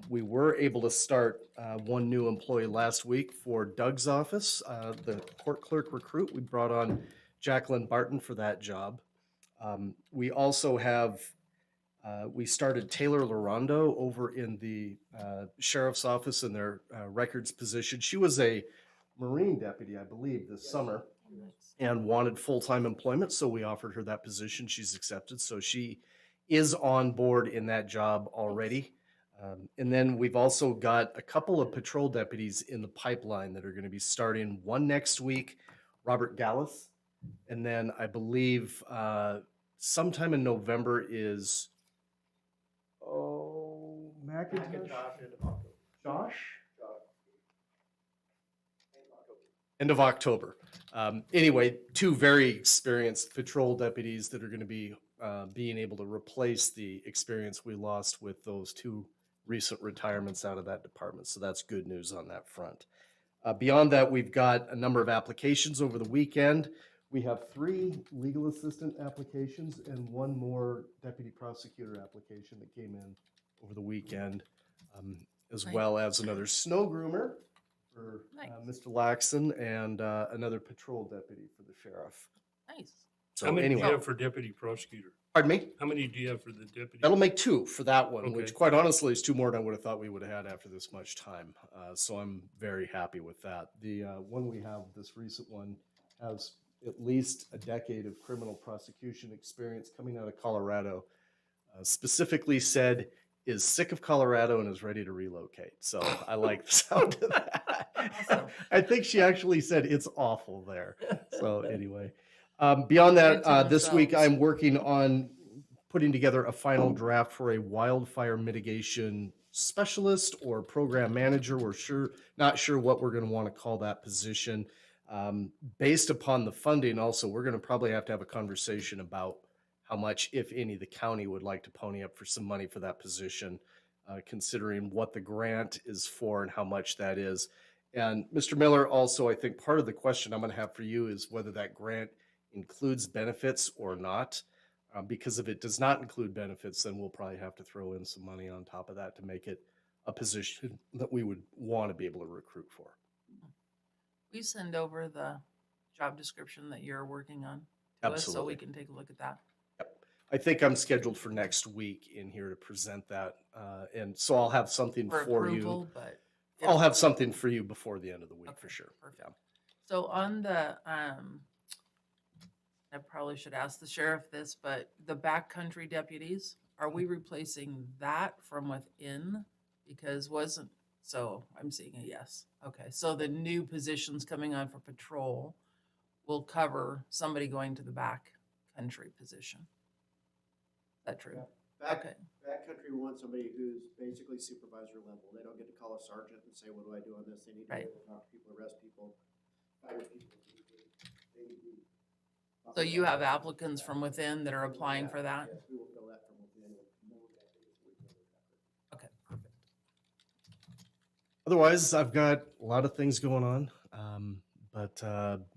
We were able to start one new employee last week for Doug's office, the court clerk recruit. We brought on Jacqueline Barton for that job. We also have, we started Taylor Larondo over in the sheriff's office in their records position. She was a Marine deputy, I believe, this summer and wanted full-time employment, so we offered her that position. She's accepted, so she is on board in that job already. And then we've also got a couple of patrol deputies in the pipeline that are going to be starting, one next week, Robert Gallus, and then I believe sometime in November is McIntosh? Josh? End of October. Anyway, two very experienced patrol deputies that are going to be being able to replace the experience we lost with those two recent retirements out of that department. So that's good news on that front. Beyond that, we've got a number of applications over the weekend. We have 3 legal assistant applications and 1 more deputy prosecutor application that came in over the weekend, as well as another snow groomer for Mr. Laxon and another patrol deputy for the sheriff. Nice. So How many do anyway, you have for deputy prosecutor? pardon me? How many do you have for the deputy? That'll make 2 for that one, Okay. which quite honestly is 2 more than I would have thought we would have had after this much time. So I'm very happy with that. The one we have, this recent one, has at least a decade of criminal prosecution experience coming out of Colorado. Specifically said, is sick of Colorado and is ready to relocate. So I like the sound of that. Awesome. I think she actually said it's awful there. So anyway, beyond that, Good to this week themselves. I'm working on putting together a final draft for a wildfire mitigation specialist or program manager. We're not sure what we're going to want to call that position. Based upon the funding also, we're going to probably have to have a conversation about how much, if any, the county would like to pony up for some money for that position, considering what the grant is for and how much that is. And Mr. Miller, also, I think part of the question I'm going to have for you is whether that grant includes benefits or not. Because if it does not include benefits, then we'll probably have to throw in some money on top of that to make it a position that we would want to be able to recruit for. We send over the job description that you're working on to us so Absolutely. we can take a look at that. I think I'm scheduled for next week in here to present that. And so I'll have something For for approval, you. but. I'll have something for you before the end of the week for Okay, sure. perfect. Yeah. So on the, I probably should ask the sheriff this, but the backcountry deputies, are we replacing that from within? Because so I'm seeing a yes. Okay, so the new positions coming on for patrol will cover somebody going to the backcountry position. Is that true? Okay, Backcountry wants somebody who's basically supervisor level. They don't get to call a sergeant and say, what do I do on this? They need to be Right. able to talk to people, arrest people, fire people. They need to be- so you have applicants from within that are applying for that? Yes, we will fill that from within. No deputies, we fill it. Okay, perfect. Otherwise, I've got a lot of things going on. But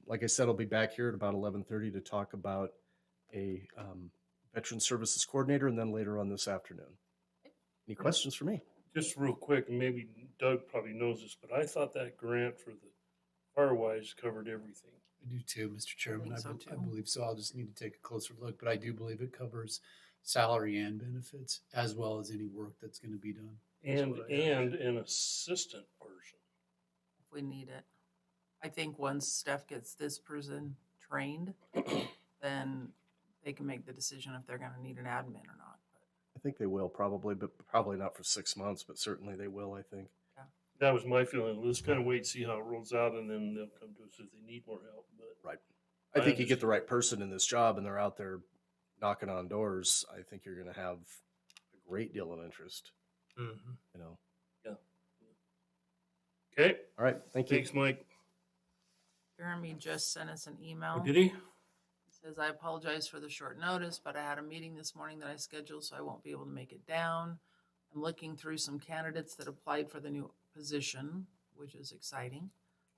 like I said, I'll be back here at about 11:30 to talk about a Veteran Services Coordinator and then later on this afternoon. Any questions for me? Just real quick, and maybe Doug probably knows this, but I thought that grant for the Firewise covered everything. I do too, Mr. Chairman. think so, I too. believe so. I'll just need to take a closer look, but I do believe it covers salary and benefits as well as any work that's going to be done. That's And, what I have. an assistant person. If we need it. I think once Steph gets this person trained, then they can make the decision if they're gonna need an admin or not. I think they will probably, but probably not for 6 months, but certainly they will, I think. That was my feeling. Let's kind of wait, see how it rolls out, and then they'll come to us if they need more help. But I I think you get the understand. right person in this job and they're out there knocking on doors. I think you're going to have a great deal of interest, you know. okay, All right. Thank you. thanks, Mike. Jeremy just sent us an email. Oh, did he? He says, I apologize for the short notice, but I had a meeting this morning that I scheduled, so I won't be able to make it down. I'm looking through some candidates that applied for the new position, which is exciting.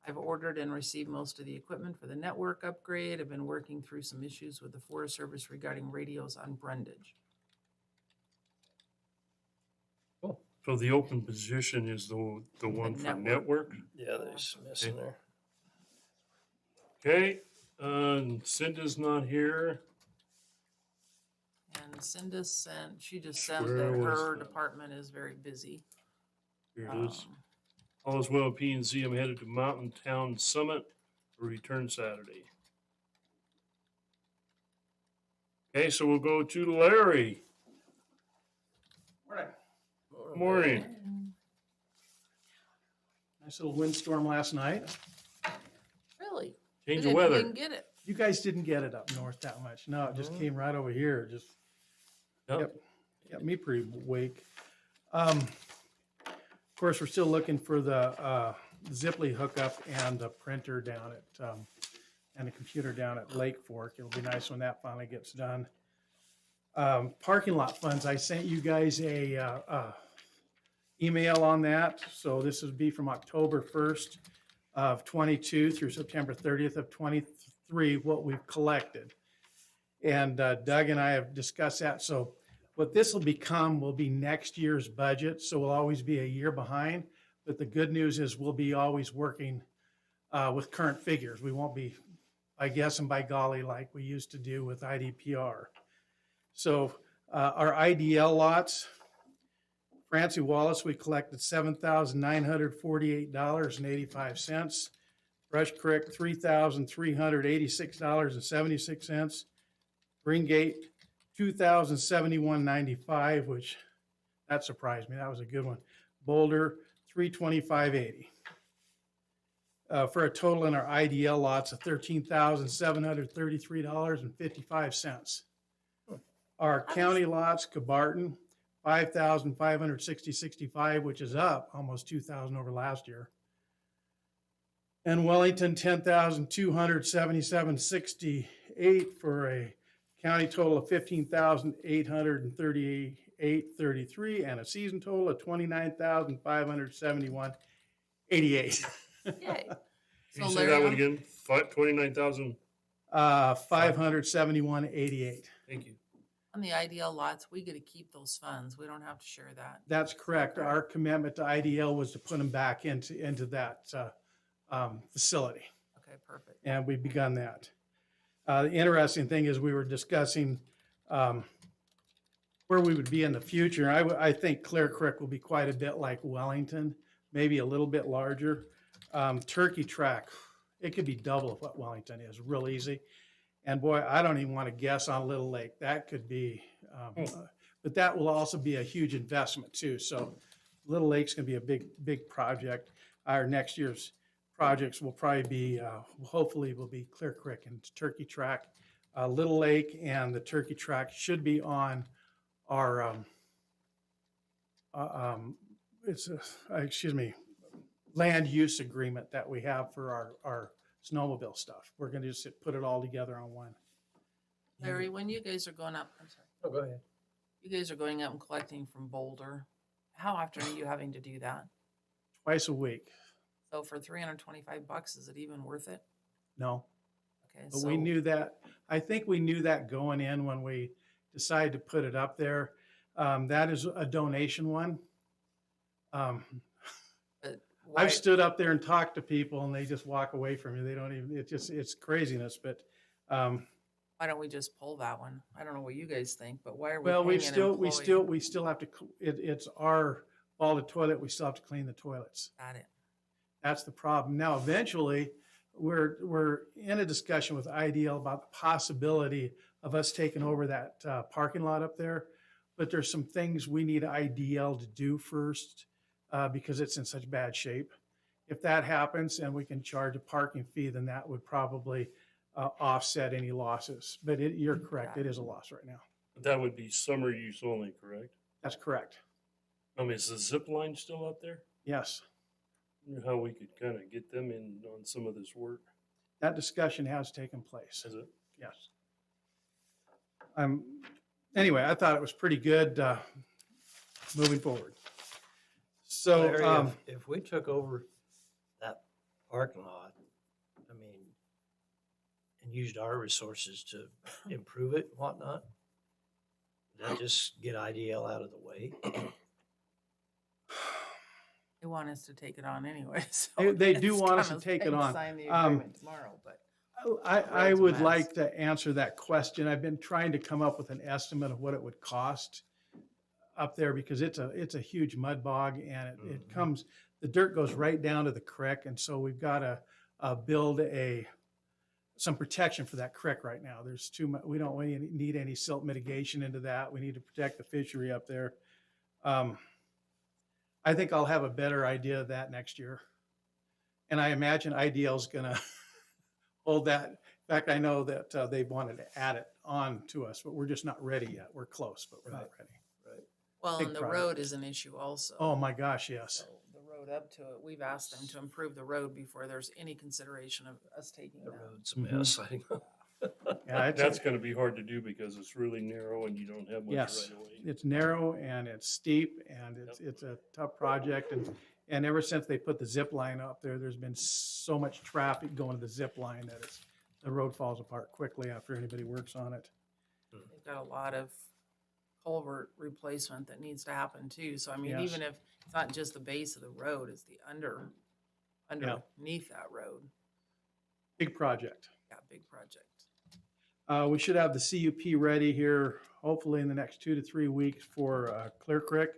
I've ordered and received most of the equipment for the network upgrade. I've been working through some issues with the Forest Service regarding radios on Brundage. So the open position is the one for network? Yeah, there's some missing there. Okay, Cinda's not here. And Cinda she just sent Where that was her that? department is very busy. Here it is. Um, All is well, P and Z. I'm headed to Mountain Town Summit for return Saturday. Okay, so we'll go to Larry. Morning. Nice little windstorm last night. Really? Change We of weather. didn't get it. You guys didn't get it up north that much. No, it just came right over here. Just Yep. kept me pretty awake. Of course, we're still looking for the Ziply hookup and a printer down at and a computer down at Lake Fork. It'll be nice when that finally gets done. Parking lot funds. I sent you guys a email on that. So this would be from October 1st of 22 through September 30th of 23, what we've collected. And Doug and I have discussed that. So what this will become will be next year's budget. So we'll always be a year behind. But the good news is we'll be always working with current figures. We won't be, I guess, and by golly, like we used to do with IDPR. So our IDL lots, Francie Wallace, we collected $7,948.85. Brush Creek, $3,386.76. Green Gate, $2,071.95, which that surprised me. That was a good one. Boulder, $325.80. For a total in our IDL lots of $13,733.55. Our county lots, Cabarton, $5,560.65, which is up almost $2,000 over last year. And Wellington, $10,277.68 for a county total of $15,838.33 and a season total of $29,571.88. Yay. Can So you say Larry, that one I'm- again? 29,000. 571.88. Thank you. On the IDL lots, we get to keep those funds. We don't have to share that. That's correct. Our commitment to IDL was to put them back into that facility, Okay, perfect. and we've begun that. The interesting thing is we were discussing where we would be in the future. I think Clear Creek will be quite a bit like Wellington, maybe a little bit larger. Turkey Track, it could be double of what Wellington is, real easy. And boy, I don't even want to guess on Little Lake. That could be, but that will also be a huge investment too. So Little Lake's going to be a big project. Our next year's projects will probably be, hopefully will be Clear Creek and Turkey Track. Little Lake and the Turkey Track should be on our, land use agreement that we have for our snowmobile stuff. We're going to just put it all together on one. Larry, when you guys are going up, I'm sorry, Oh, go ahead. you guys are going up and collecting from Boulder, how often are you having to do that? Twice a week. So for $325, is it even worth it? No, Okay, but so we knew that. I think we knew that going in when we decided to put it up there. That is a donation one. but I've why- stood up there and talked to people and they just walk away from you. They don't even, it's craziness, but, why don't we just pull that one? I don't know what you guys think, but why are we well, paying we an still employee? have to, it's our vaulted toilet. We still have to clean the toilets. Got it. That's the problem. Now, eventually, we're in a discussion with IDL about the possibility of us taking over that parking lot up there. But there's some things we need IDL to do first because it's in such bad shape. If that happens and we can charge a parking fee, then that would probably offset any losses. But you're correct. It is a loss right now. That would be summer use only, correct? That's correct. Is the zip line still out there? Yes. Wonder how we could kind of get them in on some of this work. That discussion has taken place. Is it? Yes. Anyway, I thought it was pretty good, moving forward. So, Larry, if we took over that parking lot, I mean, and used our resources to improve it and whatnot, would that just get IDL out of the way? They want us to take it on anyway, so. They do it's want us kind to of take it saying on. Sign the Um, agreement tomorrow, but. I road's a would mess. like to answer that question. I've been trying to come up with an estimate of what it would cost up there because it's a huge mud bog and it comes, the dirt goes right down to the creek. And so we've got to build some protection for that creek right now. There's too much, we don't really need any silt mitigation into that. We need to protect the fishery up there. I think I'll have a better idea of that next year. And I imagine IDL is going to hold that. In fact, I know that they wanted to add it on to us, but we're just not ready yet. We're close, but we're not ready. Well, Big and the project. road is an issue also. Oh my gosh, yes. So the road up to it, we've asked them to improve the road before there's any consideration of us taking The that. road's a mess. I know. Yeah, it's, That's gonna be hard to do because it's really narrow and you don't have much yes, right away. it's narrow and it's steep and it's a tough project. And ever since they put the zip line up there, there's been so much traffic going to the zip line that the road falls apart quickly after anybody works on it. They've got a lot of culvert replacement that needs to happen too. So I mean, Yes. even if it's not just the base of the road, it's the underneath that road. Big project. Yeah, big project. We should have the CUP ready here, hopefully in the next 2 to 3 weeks for Clear Creek.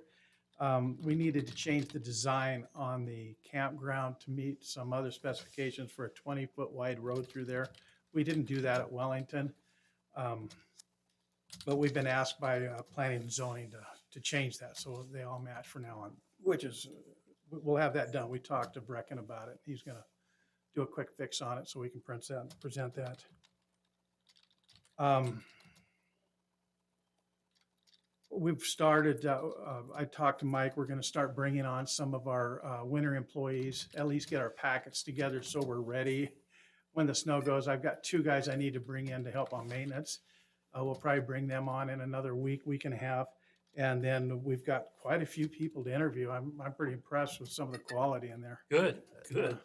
We needed to change the design on the campground to meet some other specifications for a 20-foot wide road through there. We didn't do that at Wellington. But we've been asked by planning and zoning to change that, so they all match from now on, which is, we'll have that done. We talked to Brecken about it. He's gonna do a quick fix on it so we can present that. We've started, I talked to Mike, we're gonna start bringing on some of our winter employees, at least get our packets together so we're ready when the snow goes. I've got 2 guys I need to bring in to help on maintenance. We'll probably bring them on in another week and a half. And then we've got quite a few people to interview. I'm pretty impressed with some of the quality in there. Good, good.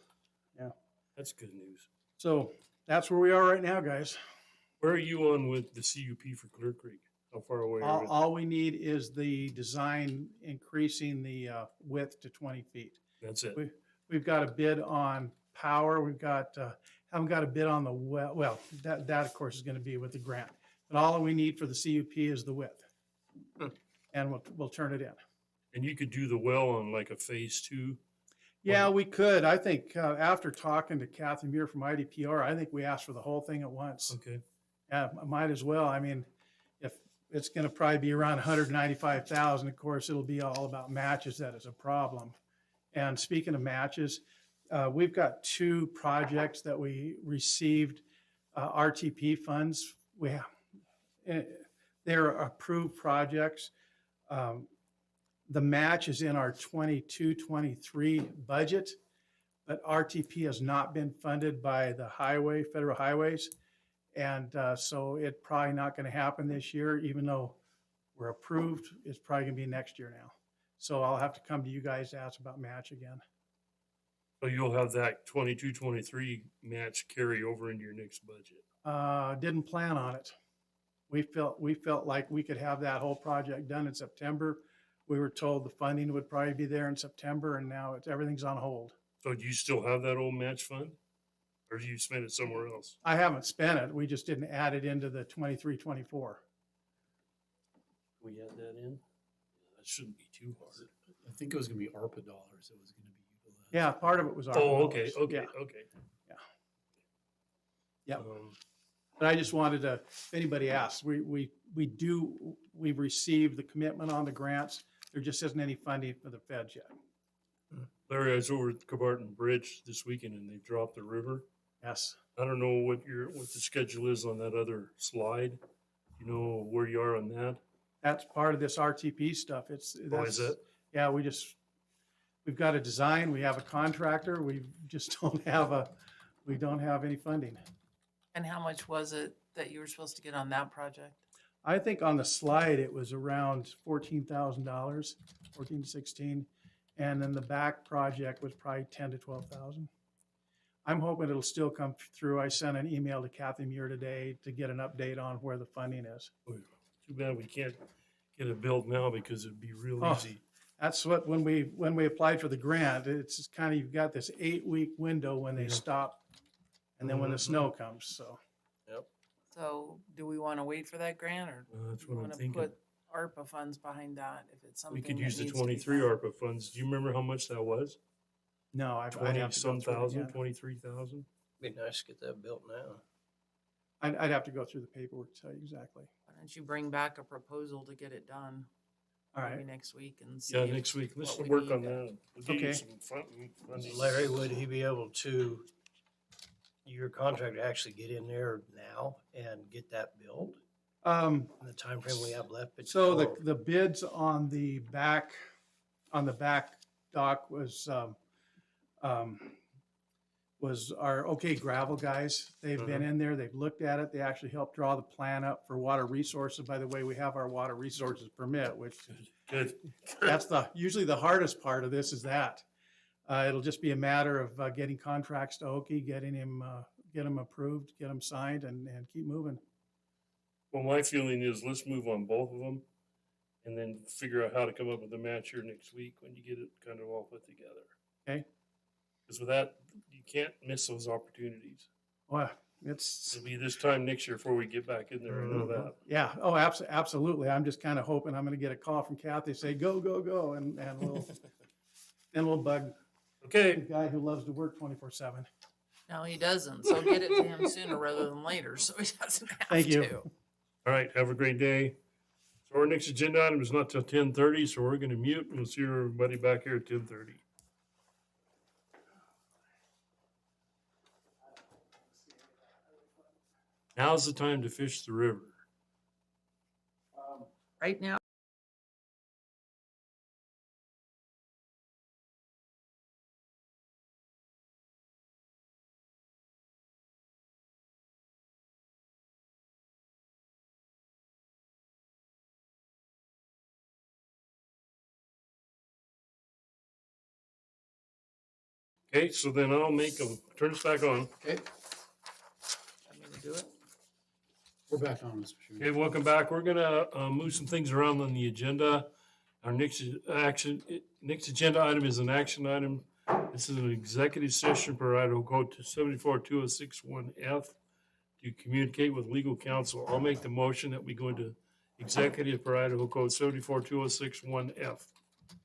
Yeah. That's good news. So that's where we are right now, guys. Where are you on with the CUP for Clear Creek? How far away are we? All we need is the design increasing the width to 20 feet. That's it. We've got a bid on power. We've got, haven't got a bid on the well, that of course is gonna be with the grant. But all we need for the CUP is the width. And we'll turn it in. And you could do the well on like a phase 2? Yeah, we could. I think after talking to Kathy Muir from IDPR, I think we asked for the whole thing at once. Okay. Yeah, might as well. I mean, if it's going to probably be around 195,000, of course, it'll be all about matches that is a problem. And speaking of matches, we've got 2 projects that we received RTP funds. They're approved projects. The match is in our 22-23 budget, but RTP has not been funded by the federal highways. And so it's probably not going to happen this year, even though we're approved. It's probably going to be next year now. So I'll have to come to you guys to ask about match again. So you'll have that 22-23 match carry over into your next budget? Didn't plan on it. We felt like we could have that whole project done in September. We were told the funding would probably be there in September, and now everything's on hold. So do you still have that old match fund? Or do you spend it somewhere else? I haven't spent it. We just didn't add it into the 23-24. We add that in? That shouldn't be too hard. I think it was gonna be ARPA dollars. It was gonna be utilized. Yeah, part of it was our. Oh, okay, dollars. okay, Yeah, okay. yeah. Yep. Um, But I just wanted to, if anybody asks, we've received the commitment on the grants. There just isn't any funding for the feds yet. Larry, I was over at the Cabarton Bridge this weekend and they dropped the river. Yes. I don't know what the schedule is on that other slide. You know where you are on that? That's part of this RTP stuff. Oh, is it? Yeah, we've got a design, we have a contractor, we just don't have We don't have any funding. And how much was it that you were supposed to get on that project? I think on the slide, it was around $14,000, 14 to 16. And then the back project was probably 10 to 12,000. I'm hoping it'll still come through. I sent an email to Kathy Muir today to get an update on where the funding is. Too bad we can't get it built now because it'd be real Oh, easy. That's what, when we applied for the grant, it's just kind of, you've got this 8-week window when they stop and then when the snow comes, so. So do we want to wait for that grant or That's do we what I'm want to thinking. put ARPA funds behind that if it's something We could that use the needs to be 23 done? ARPA funds. Do you remember how much that was? No, I'd 20 have to go some through it thousand, again. 23,000? Be nice to get that built now. I'd have to go through the paperwork to tell you exactly. Why don't you bring back a proposal to get it done? All Maybe right. next week and see. Yeah, if- next week. Let's what we work need on to- that. We'll get you Okay. some funding. Larry, would he be able to, your contractor actually get in there now and get that built in the time frame we have left? So before- the bids on the back dock was our OK Gravel guys. They've been in there, they've looked at it, they actually helped draw the plan up for water resources. By the way, we have our water resources permit, which Good. that's usually the hardest part of this is that. It'll just be a matter of getting contracts to Oki, get them approved, get them signed and keep moving. Well, my feeling is let's move on both of them and then figure out how to come up with a match here next week when you get it kind of all put together. Okay? Because with that, you can't miss those opportunities. Well, it's, It'll be this time next year before we get back in there. I know that. yeah, oh, absolutely. I'm just kind of hoping I'm going to get a call from Kathy, say, go, go, go, and we'll bug the Okay. guy who loves to work 24/7. No, he doesn't. So get it to him sooner rather than later, so he doesn't have Thank you. to. All right. Have a great day. So our next agenda item is not till 10:30, so we're going to mute and we'll see everybody back here at 10:30. Now's the time to fish the river. Right now, Okay, so then I'll turn this back on. Okay, I'm going to do it. we're back on, Mr. Chairman. Okay, welcome back. We're gonna move some things around on the agenda. Our next agenda item is an action item. This is an executive session per Idaho Code 742061F to communicate with legal counsel. I'll make the motion that we go into executive per Idaho Code 742061F.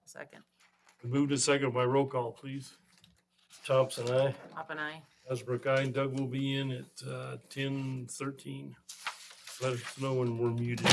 Second. Moved and seconded by roll call, please. Thompson, aye. Up and I. Hasbrook, aye, and Doug will be in at 10:13. Let us know when we're muted.